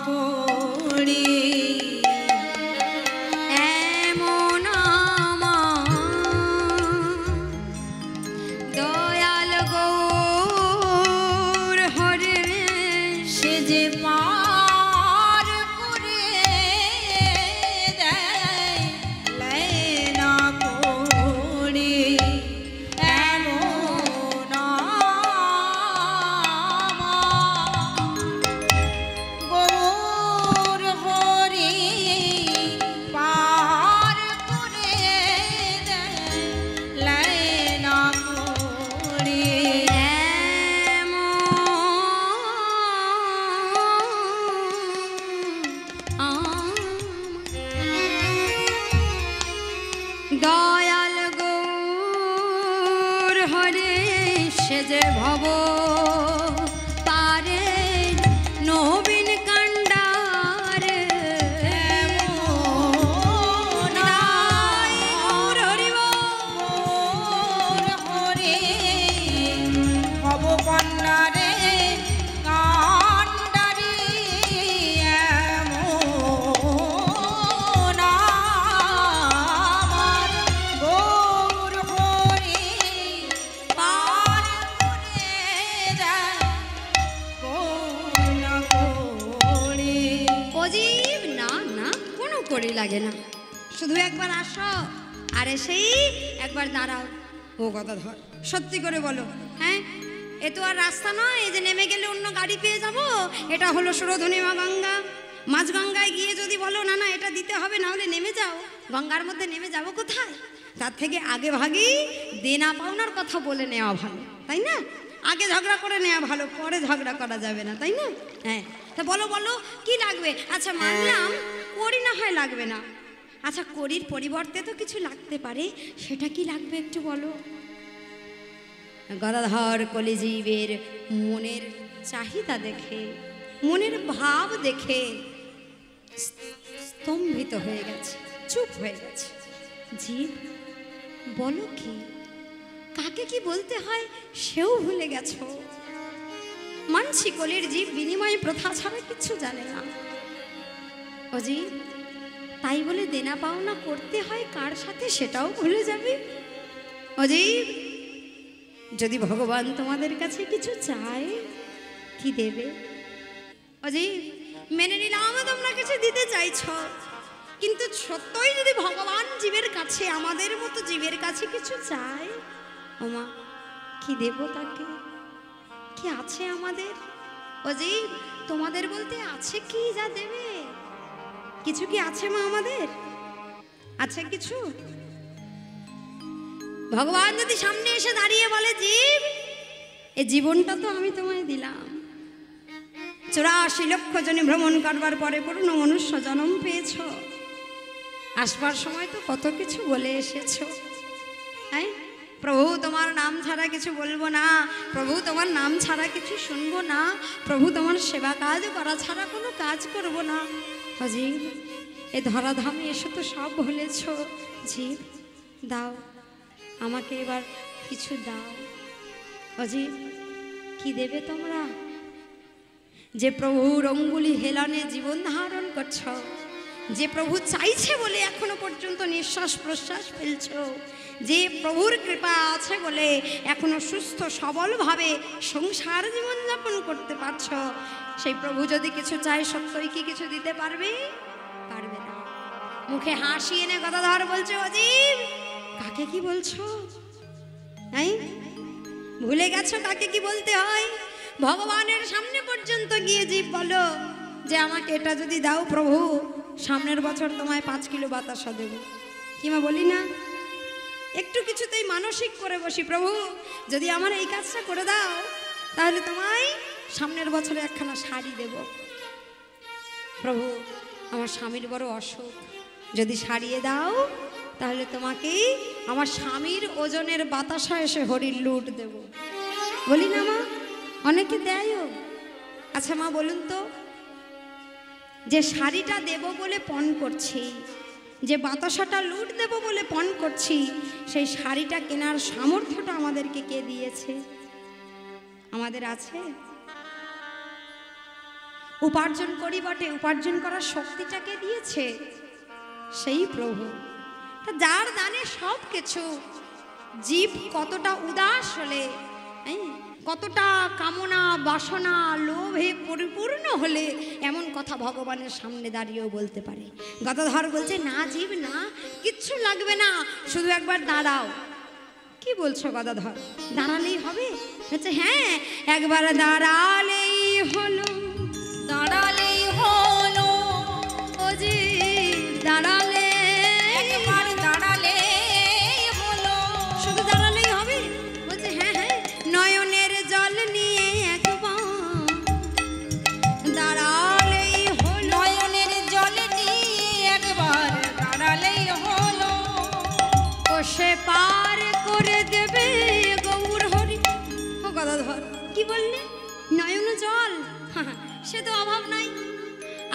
করে, এমন দয়াল গৌর হরে, সে যে পার করে দেয় লয় না করে, এমন গৌর হরি পার করে দেয় লয় না করে। দয়াল গৌর হরে, সে যে ভব পারে নবীন কাণ্ডার, গৌর হরি গৌর হরি ভব কন্যারে কান্ডারি, এমন আমার গৌর হরি পার করে দেয় কোন করে। অজীব, না না, কোনো করি লাগে না, শুধু একবার আসো আর এসেই একবার দাঁড়াও। ও গদাধর, সত্যি করে বলো, হ্যাঁ, এ তো আর রাস্তা নয় এই যে নেমে গেলে অন্য গাড়ি পেয়ে যাব, এটা হলো সুরধুনী মা গঙ্গা। মাঝ গঙ্গায় গিয়ে যদি বলো না না এটা দিতে হবে, না হলে নেমে যাও, গঙ্গার মধ্যে নেমে যাবো কোথায়? তার থেকে আগে ভাগেই দেনা পাওনার কথা বলে নেওয়া ভালো, তাই না? আগে ঝগড়া করে নেওয়া ভালো, পরে ঝগড়া করা যাবে না, তাই না? হ্যাঁ, তা বলো বলো কি লাগবে? আচ্ছা মানলাম করি না হয় লাগবে না, আচ্ছা করির পরিবর্তে তো কিছু লাগতে পারে, সেটা কি লাগবে একটু বলো। গদাধর কলিজীবের মনের চাহিদা দেখে, মনের ভাব দেখে স্তম্ভিত হয়ে গেছে, চুপ হয়ে গেছে। জীব বলো কি, কাকে কি বলতে হয় সেও ভুলে গেছো। মানসি কলির জীব বিনিময় প্রথা ছাড়া কিছু জানে না। অজীব, তাই বলে দেনা পাওনা করতে হয় কার সাথে সেটাও ভুলে যাবে। অজীব, যদি ভগবান তোমাদের কাছে কিছু চায় কি দেবে? অজীব, মেনে নিলাম তোমরা কিছু দিতে চাইছ, কিন্তু সত্যই যদি ভগবান জীবের কাছে, আমাদের মতো জীবের কাছে কিছু চায়, ওমা কি দেব তাকে? কি আছে আমাদের? ও জীব, তোমাদের বলতে আছে কি যা দেবে? কিছু কি আছে মা আমাদের? আছে কিছু? ভগবান যদি সামনে এসে দাঁড়িয়ে বলে, জীব এই জীবনটা তো আমি তোমায় দিলাম, 84 লক্ষ জনে ভ্রমণ করবার পরে পূর্ণ মনুষ্য জন্ম পেয়েছ, আসবার সময় তো কত কিছু বলে এসেছো, হ্যাঁ প্রভু তোমার নাম ছাড়া কিছু বলবো না, প্রভু তোমার নাম ছাড়া কিছু শুনবো না, প্রভু তোমার সেবা কাজ করা ছাড়া কোনো কাজ করব না। জীব এ ধরাধামে এসে তো সব বলেছ, জীব দাও আমাকে এবার কিছু দাও। অজিব কি দেবে তোমরা? যে প্রভুর অঙ্গুলি হেলানে জীবন ধারণ করছ, যে প্রভু চাইছে বলে এখনো পর্যন্ত নিঃশ্বাস প্রশ্বাস ফেলছ, যে প্রভুর কৃপা আছে বলে এখনো সুস্থ সবলভাবে সংসার জীবনযাপন করতে পারছ, সেই প্রভু যদি কিছু চায় সত্যই কি কিছু দিতে পারবে? পারবে না। মুখে হাসি এনে গদাধর বলছে, অজীব কাকে কি বলছো? হ্যাঁ ভুলে গেছো কাকে কি বলতে হয়? ভগবানের সামনে পর্যন্ত গিয়ে জীব বলো যে আমাকে এটা যদি দাও প্রভু, সামনের বছর তোমায় 5 কিলো বাতাসা দেব। কিমা বলি না? একটু কিছুতেই মানসিক করে বসি, প্রভু যদি আমার এই কাজটা করে দাও তাহলে তোমায় সামনের বছরে একখানা শাড়ি দেব। প্রভু আমার স্বামীর বড় অসুখ, যদি সারিয়ে দাও তাহলে তোমাকে আমার স্বামীর ওজনের বাতাসা এসে হরির লুট দেব। বলি না মা? অনেকে দেয়ও। আচ্ছা মা বলুন তো, যে শাড়িটা দেব বলে পণ করছি, যে বাতাসাটা লুট দেব বলে পণ করছি, সেই শাড়িটা কেনার সামর্থ্যটা আমাদেরকে কে দিয়েছে? আমাদের আছে? উপার্জন করি বটে, উপার্জন করার শক্তিটা কে দিয়েছে? সেই প্রভু। তা যার দানে সব কিছু, জীব কতটা উদাস হলে, কতটা কামনা বাসনা লোভে পরিপূর্ণ হলে এমন কথা ভগবানের সামনে দাঁড়িয়েও বলতে পারে। গদাধর বলছে, না জীব না, কিচ্ছু লাগবে না, শুধু একবার দাঁড়াও। কি বলছো গদাধর? দাঁড়ালেই হবে? বলছে হ্যাঁ, একবার দাঁড়ালেই হলো, দাঁড়ালেই হলো। ও জীব দাঁড়ালে, একবার দাঁড়ালেই হলো। শুধু দাঁড়ালেই হবে? বলছে হ্যাঁ হ্যাঁ, নয়নের জল নিয়ে একবার দাঁড়ালেই হলো। নয়নের জল নিয়ে একবার দাঁড়ালেই হলো। ও সে পার করে দেবে গৌর হরি। ও গদাধর কি বললে? নয়ন জল, সে তো অভাব নাই।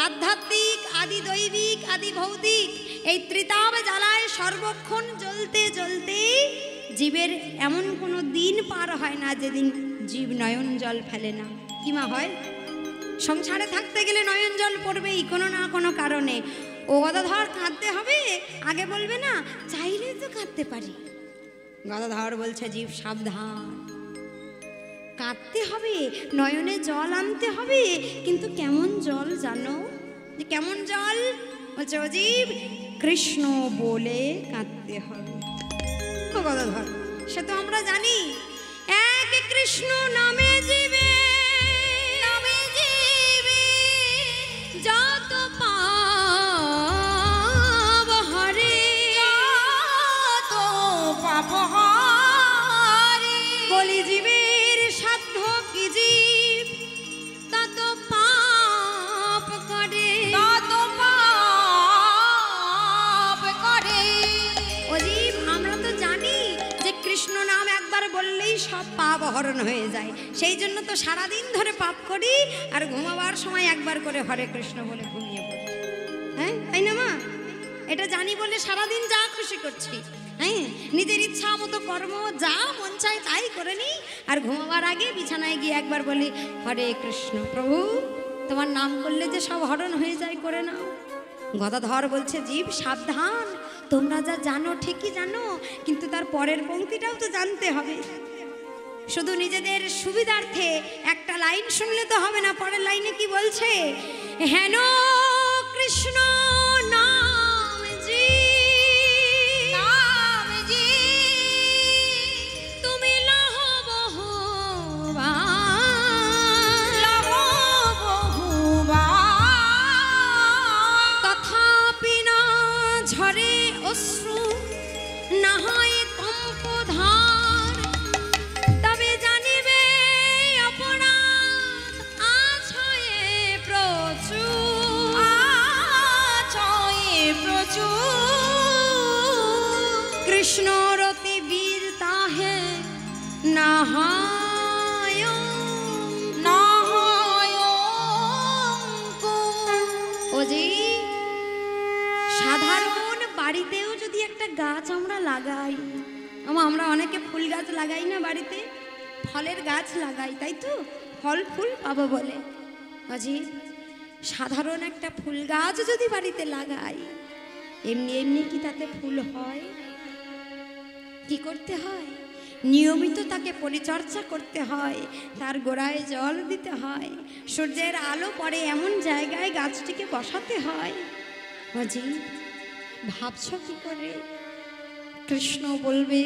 আধ্যাত্মিক আদি দৈবিক আদি ভৌতিক এই ত্রিতাব জ্বালায় সর্বক্ষণ জ্বলতে জ্বলতে জীবের এমন কোনো দিন পার হয় না যেদিন জীব নয়ন জল ফেলে না। কিমা হয়? সংসারে থাকতে গেলে নয়ন জল পড়বেই কোনো না কোনো কারণে। ও গদাধর কাঁদতে হবে, আগে বলবে না চাইলে তো কাঁদতে পারি। গদাধর বলছে জীব সাবধান, কাঁদতে হবে, নয়নে জল আনতে হবে, কিন্তু কেমন জল জানো? যে কেমন জল? বলছে ও জীব কৃষ্ণ বলে কাঁদতে হবে। ও গদাধর সে তো আমরা জানি, এক কৃষ্ণ নামে জীবে, নামে জীবে যত পাপ হরে, যত পাপ হারে। বলি জীবের সাধ্য কি জীব তত পাপ করে, তত পাপ করে। ও জীব আমরা তো জানি যে কৃষ্ণ নাম একবার বললেই সব পাপ হরণ হয়ে যায়, সেই জন্য তো সারাদিন ধরে পাপ করি আর ঘুমাবার সময় একবার করে হরে কৃষ্ণ বলে ঘুমিয়ে পড়ি। হ্যাঁ তাই না মা? এটা জানি বলে সারাদিন যা খুশি করছি, হ্যাঁ নিজের ইচ্ছা মতো কর্ম যা মন চায় তাই করে নি, আর ঘুমাবার আগে বিছানায় গিয়ে একবার বলি হরে কৃষ্ণ। প্রভু তোমার নাম করলে যে সব হরণ হয়ে যায়, করে নাও। গদাধর বলছে জীব সাবধান, তোমরা যা জানো ঠিকই জানো, কিন্তু তার পরের পংক্তিটাও তো জানতে হবে। শুধু নিজেদের সুবিধার্থে একটা লাইন শুনলে তো হবে না, পরের লাইনে কি বলছে? হেন কৃষ্ণ নাম অশ্রু না হয় কম্পধার, তবে জানিবে অপরাধ আছে প্রচুর, কৃষ্ণ রতি বীর তাহে নাহায় ওজি। সাধারণ বাড়িতেও যদি একটা গাছ আমরা লাগাই, আমরা অনেকে ফুল গাছ লাগাই না, বাড়িতে ফলের গাছ লাগাই, তাই তো, ফল ফুল পাবো বলে। অজি সাধারণ একটা ফুল গাছ যদি বাড়িতে লাগাই, এমনি এমনি কি তাতে ফুল হয়? কি করতে হয়? নিয়মিত তাকে পরিচর্যা করতে হয়, তার গোড়ায় জল দিতে হয়, সূর্যের আলো পড়ে এমন জায়গায় গাছটিকে বসাতে হয়। অজি ভাবছ কি করে কৃষ্ণ বলবে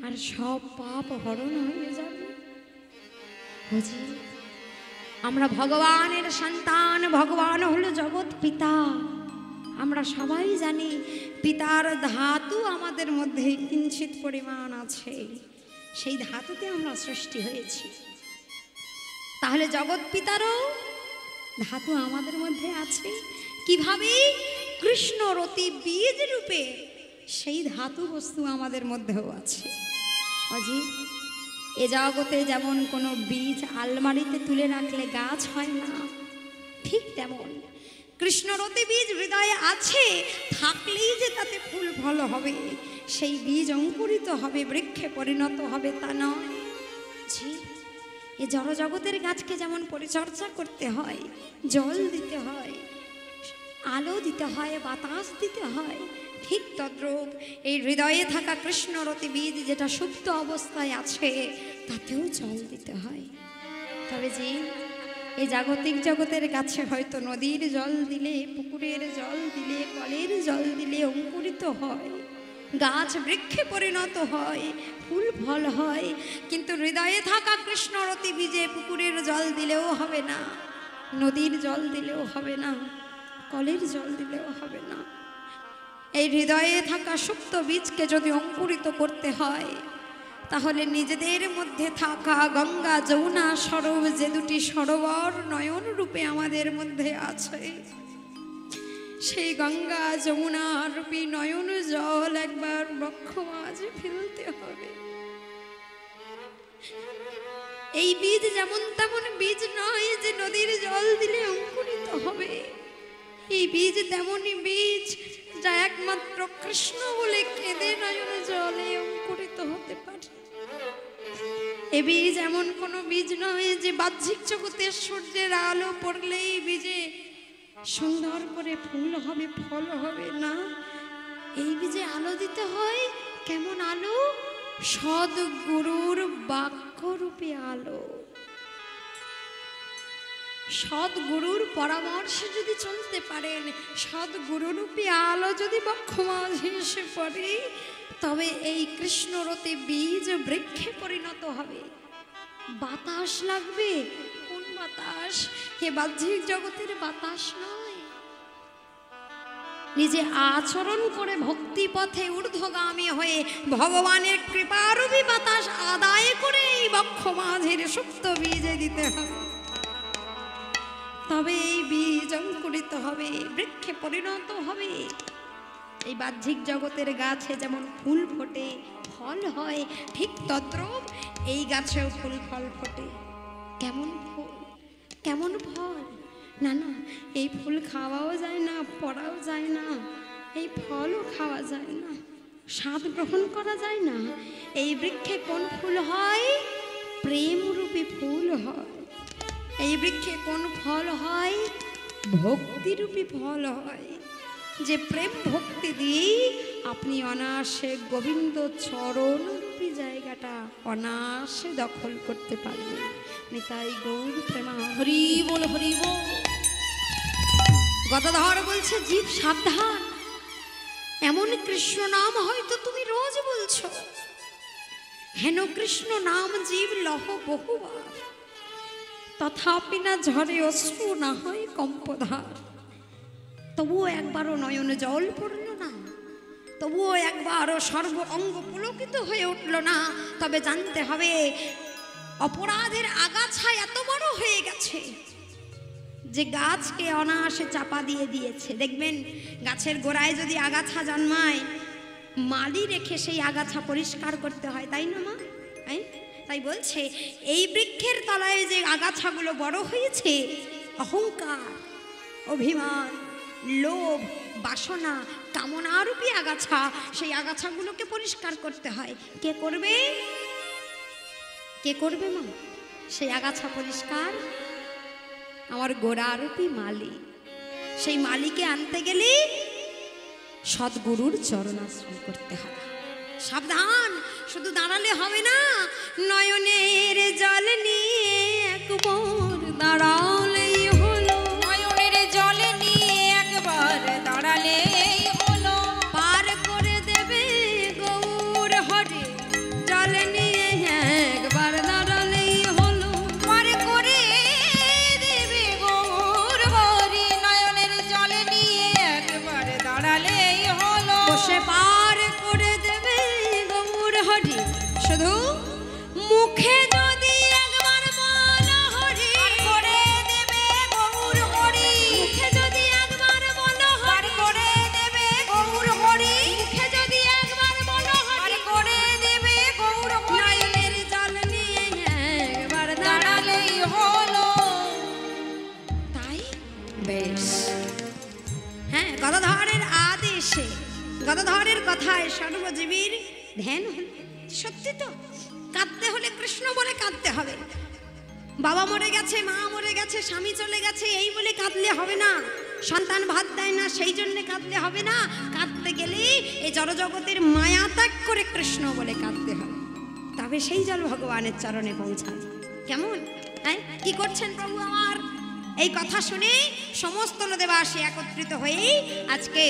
আর সব পাপ হরণ হয়ে যাবে? অজি আমরা ভগবানের সন্তান, ভগবান হলো জগৎ পিতা। আমরা সবাই জানি পিতার ধাতু আমাদের মধ্যে কিঞ্চিত পরিমাণ আছে, সেই ধাতুতে আমরা সৃষ্টি হয়েছি। তাহলে জগৎ পিতারও ধাতু আমাদের মধ্যে আছে। কিভাবে? কৃষ্ণ রতি বীজ রূপে সেই ধাতু বস্তু আমাদের মধ্যেও আছে। অজি এ জগতে যেমন কোনো বীজ আলমারিতে তুলে রাখলে গাছ হয় না, ঠিক তেমন কৃষ্ণরতি বীজ হৃদয়ে আছে, থাকলেই যে তাতে ফুল ফল হবে, সেই বীজ অঙ্কুরিত হবে, বৃক্ষে পরিণত হবে তা নয়। জি এ জড়জগতের গাছকে যেমন পরিচর্যা করতে হয়, জল দিতে হয়, আলো দিতে হয়, বাতাস দিতে হয়, ঠিক তদ্রূপ এই হৃদয়ে থাকা কৃষ্ণরতি বীজ যেটা সুপ্ত অবস্থায় আছে, তাতেও জল দিতে হয়। তবে যে এই জাগতিক জগতের কাছে হয়তো নদীর জল দিলে, পুকুরের জল দিলে, কলের জল দিলে অঙ্কুরিত হয়, গাছ বৃক্ষে পরিণত হয়, ফুল ফল হয়, কিন্তু হৃদয়ে থাকা কৃষ্ণরতি বীজে পুকুরের জল দিলেও হবে না, নদীর জল দিলেও হবে না, কলের জল দিলেও হবে না। এই হৃদয়ে থাকা সুপ্ত বীজকে যদি অঙ্কুরিত করতে হয়, তাহলে নিজেদের মধ্যে থাকা গঙ্গা যমুনা সরোব, যে দুটি সরোবর নয়ন রূপে আমাদের মধ্যে আছে, সেই গঙ্গা যমুনা রূপী নয়ন জল একবার বক্ষ মাঝে ফেলতে হবে। এই বীজ যেমন তেমন বীজ নয় যে নদীর জল দিলে অঙ্কুরিত হবে। এই বীজ তেমনই বীজ যা একমাত্র কৃষ্ণ বলে কেঁদে নয়ন জলে অঙ্কুরিত হতে পারে। এ বীজ এমন কোনো বীজ নয় যে বাহ্যিক জগতে সূর্যের আলো পড়লেই বীজে সুন্দর করে ফুল হবে, ফল হবে না। এই বীজে আলো দিতে হয়। কেমন আলো? সদ্গুরুর বাক্যরূপী আলো। সদ্গুরুর পরামর্শে যদি চলতে পারেন, সদ্গুরুরূপী আলো যদি বক্ষ মাঝে এসে পড়ে, তবে এই কৃষ্ণরতি বীজ বৃক্ষে পরিণত হবে। বাতাস লাগবে। কোন বাতাস? হে বাহ্যিক জগতের বাতাস নয়। নিজে আচরণ করে ভক্তি পথে ঊর্ধ্বগামী হয়ে ভগবানের কৃপারূপী বাতাস আদায় করে এই বক্ষ মাঝের সুপ্ত বীজে দিতে হবে। তবে এই বীজ অঙ্কুরিত হবে, বৃক্ষে পরিণত হবে। এই বাহ্যিক জগতের গাছে যেমন ফুল ফোটে, ফল হয়, ঠিক তদ্রূপ এই গাছেও ফুল ফল ফোটে। কেমন ফুল, কেমন ফল? না না, এই ফুল খাওয়াও যায় না, পড়াও যায় না, এই ফলও খাওয়া যায় না, স্বাদ গ্রহণ করা যায় না। এই বৃক্ষে কোন ফুল হয়? প্রেমরূপী ফুল হয়। এই বৃক্ষে কোন ফল হয়? ভক্তিরূপী ফল হয়। যে প্রেম ভক্তি দিয়ে আপনি অনায়াসে গোবিন্দ চরণরূপী জায়গাটা অনায়াসে দখল করতে পারবেন। নিতাই গৌর প্রেমা। হরি বল, হরি বল। গদাধর বলছে, জীব সাবধান, এমন কৃষ্ণ নাম হয়তো তুমি রোজ বলছো, হেন কৃষ্ণ নাম জীব লহ বহুবার, তথাপি না ঝরে অশ্রু, না হয় কম্পধার। তবুও একবারও নয়নে জল পড়ল না, তবুও একবারও সর্ব অঙ্গ পুলকিত হয়ে উঠল না। তবে জানতে হবে অপরাধের আগাছা এত বড় হয়ে গেছে যে গাছকে অনায়াসে চাপা দিয়ে দিয়েছে। দেখবেন গাছের গোড়ায় যদি আগাছা জন্মায়, মালি রেখে সেই আগাছা পরিষ্কার করতে হয়, তাই না মা? তাই বলছে এই বৃক্ষের তলায় যে আগাছাগুলো বড় হয়েছে, অহংকার, অভিমান, লোভ, বাসনা, কামনারূপী আগাছা, সেই আগাছাগুলোকে পরিষ্কার করতে হয়। কে করবে? কে করবে মা সেই আগাছা পরিষ্কার? আমার গোড়ারূপী মালি। সেই মালিকে আনতে গেলে সদ্গুরুর চরণাশ্রয় করতে হবে। সাবধান, শুধু দাঁড়ালে হবে না, নয়নের জল নিয়ে একবার দাঁড়ালেই হলো। নয়নের জল নিয়ে একবার দাঁড়ালেই হলো। পার করে দেবে গৌর হরে, জল নিয়ে একবার দাঁড়ালেই হলো। পার করে দেবে গৌর হরি, নয়নের জল নিয়ে একবার দাঁড়ালেই হলো। বসে পার করে দেবে গৌর হরি, শুধু মুখে যদি একবার বলো হরি। পার করে দেবে গৌর হরি, মুখে যদি একবার বলো পার হরি। করে দেবে গৌর হরি, মুখে যদি একবার বলো পার হরি। করে দেবে গৌর হরি, নয়নের জল নিয়ে একবার দাঁড়ালেই হলো। তাই বেশ। হ্যাঁ, গদাধরের আদেশে, গদাধরের কথায় সর্বজীবীর ধ্যান হল। সত্যি তো, কাঁদতে হলে কৃষ্ণ বলে কাঁদতে হবে। বাবা মরে গেছে, মা মরে গেছে, স্বামী চলে গেছে, এই বলে কাঁদলে হবে না। সন্তান ভাত দেয় না, সেই জন্যে কাঁদলে হবে না। কাঁদতে গেলে এই জড়জগতের মায়া ত্যাগ করে কৃষ্ণ বলে কাঁদতে হবে, তবে সেই জল ভগবানের চরণে পৌঁছায়। কেমন? হ্যাঁ, কি করছেন প্রভু আমার? এই কথা শুনে সমস্ত নদেবাসী একত্রিত হয়ে আজকে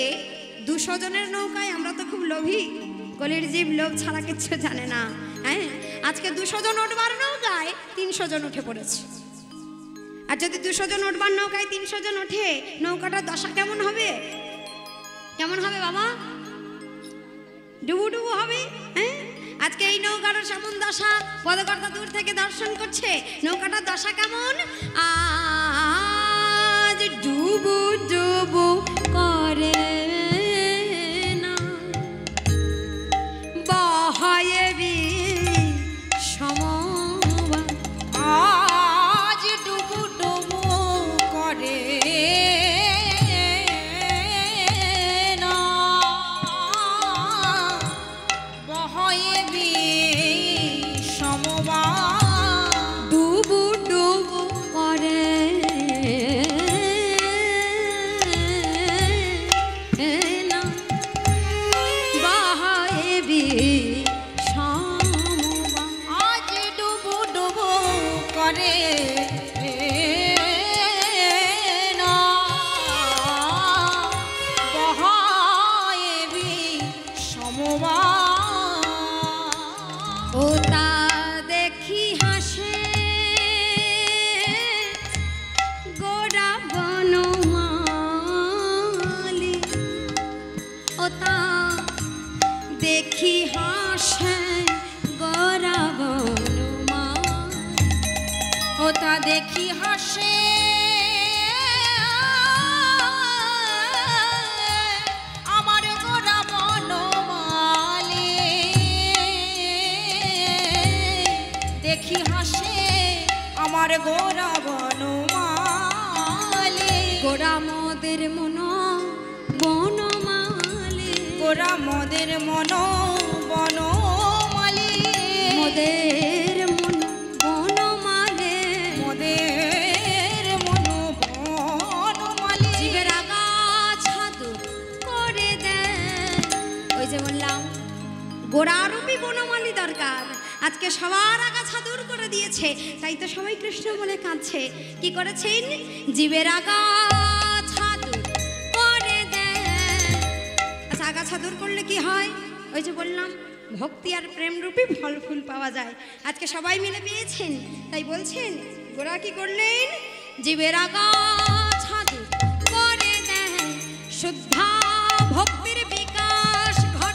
200 জনের নৌকায়, আমরা তো খুব লোভী, কলির জীব লোভ ছাড়া কিচ্ছু জানে না। হ্যাঁ, আজকে 200 জন উঠবার নৌকায় 300 জন উঠে পড়েছে। আর যদি 200 জন উঠবার নৌকায় 300 জন ওঠে, নৌকাটার দশা কেমন হবে? কেমন হবে বাবা? ডুবু ডুবু হবে। হ্যাঁ, আজকে এই নৌকার সেমন দশা, পদকর্তা দূর থেকে দর্শন করছে। নৌকাটার দশা কেমন? আজ ডুবু ডুবু করে না, বহায়ে সমবা। আজ ডুবু ডুবু করে না, বহয়ে সমবা। ডুবু ডুবু করে না, বহায়ে সমবা। আজ ডুবু ডুবু করে না, বহয়ে সমবা। ও তা দেখি হাসে গোরা বনমালী, ও তা দেখি হাসে গোরা বনমালী। ওটা দেখি হাসে আমার গোরা বনমালী, দেখি হাসে আমার গোরা বনমালী। গোরা মোদের মন বনমালী, গোরা মোদের মন বনমালী, মোদের মন বনমালী, মোদের মন বনমালী। জীবের আগাছা দূর করে দেয়। ওই যে বললাম গোড়ারূপী বনমালী দরকার। আজকে সবার আগাছা দূর করে দিয়েছে, তাই তো সবাই কৃষ্ণ বলে কাঁদছে। কি করেছেন? জীবের আগাছা দূর করে দেয়। আচ্ছা, আগাছা দূর করলে কি হয়? ওই যে বললাম ভক্তি আর প্রেম রূপী ফল ফুল পাওয়া যায়। আজকে সবাই মিলে পেয়েছেন, তাই বলছেন গোরা কি করলেন? জীবের আগাছা দূর করে দেয়, শুদ্ধা ভক্তির বিকাশ ঘটে।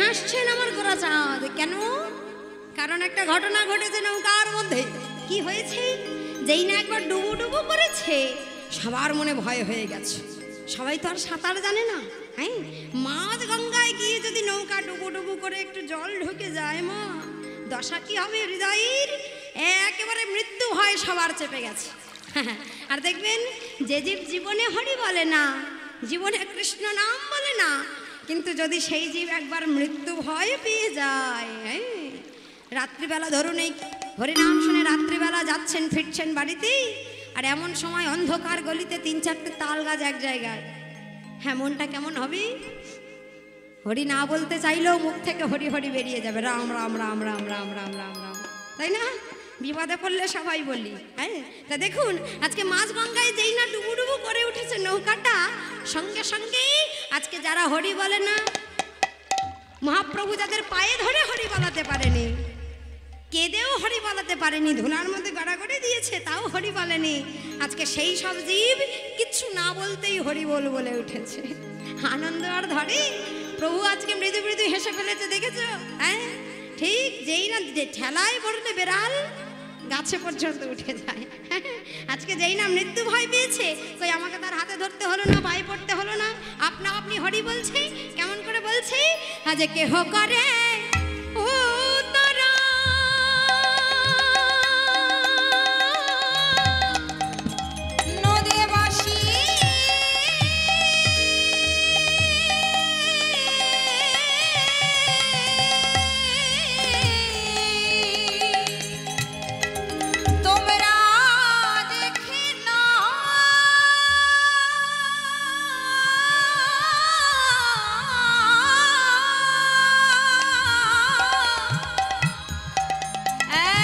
হাসছেন আমার গোরা চাঁদ? কেন? কারণ একটা ঘটনা ঘটেছে নৌকার মধ্যে। কি হয়েছে? যেই না একবার ডুবু ডুবু করেছে, সবার মনে ভয় হয়ে গেছে। সবাই তো আর সাঁতার জানে না। হ্যাঁ, মাঝ গঙ্গায় গিয়ে যদি নৌকা ডুবু ডুবু করে একটু জল ঢুকে যায়, মা দশা কি হবে হৃদয়ের? একেবারে মৃত্যু ভয় সবার চেপে গেছে। আর দেখবেন, যে জীব জীবনে হরি বলে না, জীবনে কৃষ্ণ নাম বলে না, কিন্তু যদি সেই জীব একবার মৃত্যু ভয় পেয়ে যায়, রাত্রিবেলা ধরুন এই হরিনাম শুনে রাত্রিবেলা যাচ্ছেন ফিরছেন বাড়িতেই, আর এমন সময় অন্ধকার গলিতে 3-4টে তাল গাছ এক জায়গায়, হ্যাঁ মনটা কেমন হবে? হরি না বলতে চাইলেও মুখ থেকে হরি হরি বেরিয়ে যাবে, রাম রাম রাম রাম রাম রাম রাম রাম, তাই না? বিপদে পড়লে সবাই বলি। হ্যাঁ, তা দেখুন আজকে মাঝ গঙ্গায় যেই না ডুবু ডুবু করে উঠেছে নৌকাটা, সঙ্গে সঙ্গেই আজকে যারা হরি বলে না, মহাপ্রভু যাদের পায়ে ধরে হরি বলাতে পারেনি, কেঁদেও হরি বলাতে পারেনি, ধুলার মধ্যে গড়াগড়ি দিয়েছে তাও হরি বলেনি, আজকে সেই সব জীব কিচ্ছু না বলতেই হরি বল বলে উঠেছে। আনন্দ আর ধরে। প্রভু আজকে মৃদু মৃদু হেসে ফেলেছে, দেখেছো? হ্যাঁ, ঠিক যেই না ঠেলায় পড়লে বেড়াল গাছে পর্যন্ত উঠে যায়। আজকে যেই না মৃত্যু ভয় পেয়েছে, কই আমাকে তার হাতে ধরতে হলো না, পায়ে পড়তে হলো না, আপনা আপনি হরি বলছে। কেমন করে বলছে? আজ কেহ করে ও তারা নদে বাসি তোমরা দেখে না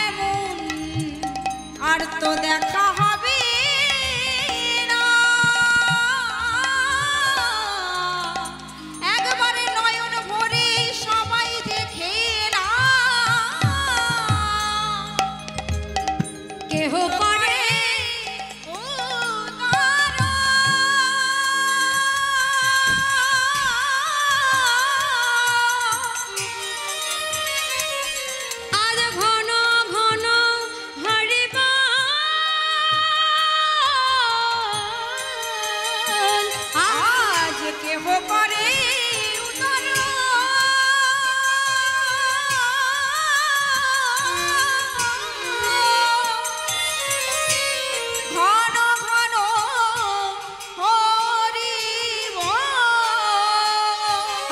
এমন আর তো দেখা হবে না। একবারে নয়ন ভরে সবাই দেখে না। কেহ করে ও তারা আজ ঘন ঘন হরি বল, আজ কেহ করে উদর ঘন ঘন হরি বল।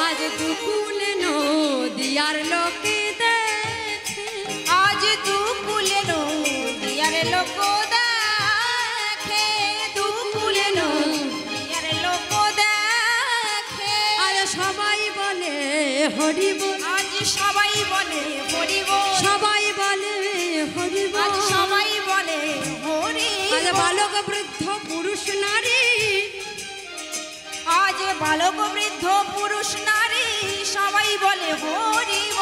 আজ দুকুলে নদিয়ার লোকে দেখে, আজ দুকুলে নদিয়ার লোক দেখে, দুকুলে নদিয়ার লোক দেখে। আজ সবাই বলে হরি বল, আজ সবাই বলে হরি বল, সবাই বলে হরি বল। আজ সবাই বলে হরি আজ বল। বালক বৃদ্ধ পুরুষ নারী, আজ বালক বৃদ্ধ পুরুষ নারী সবাই বলে হরি বল।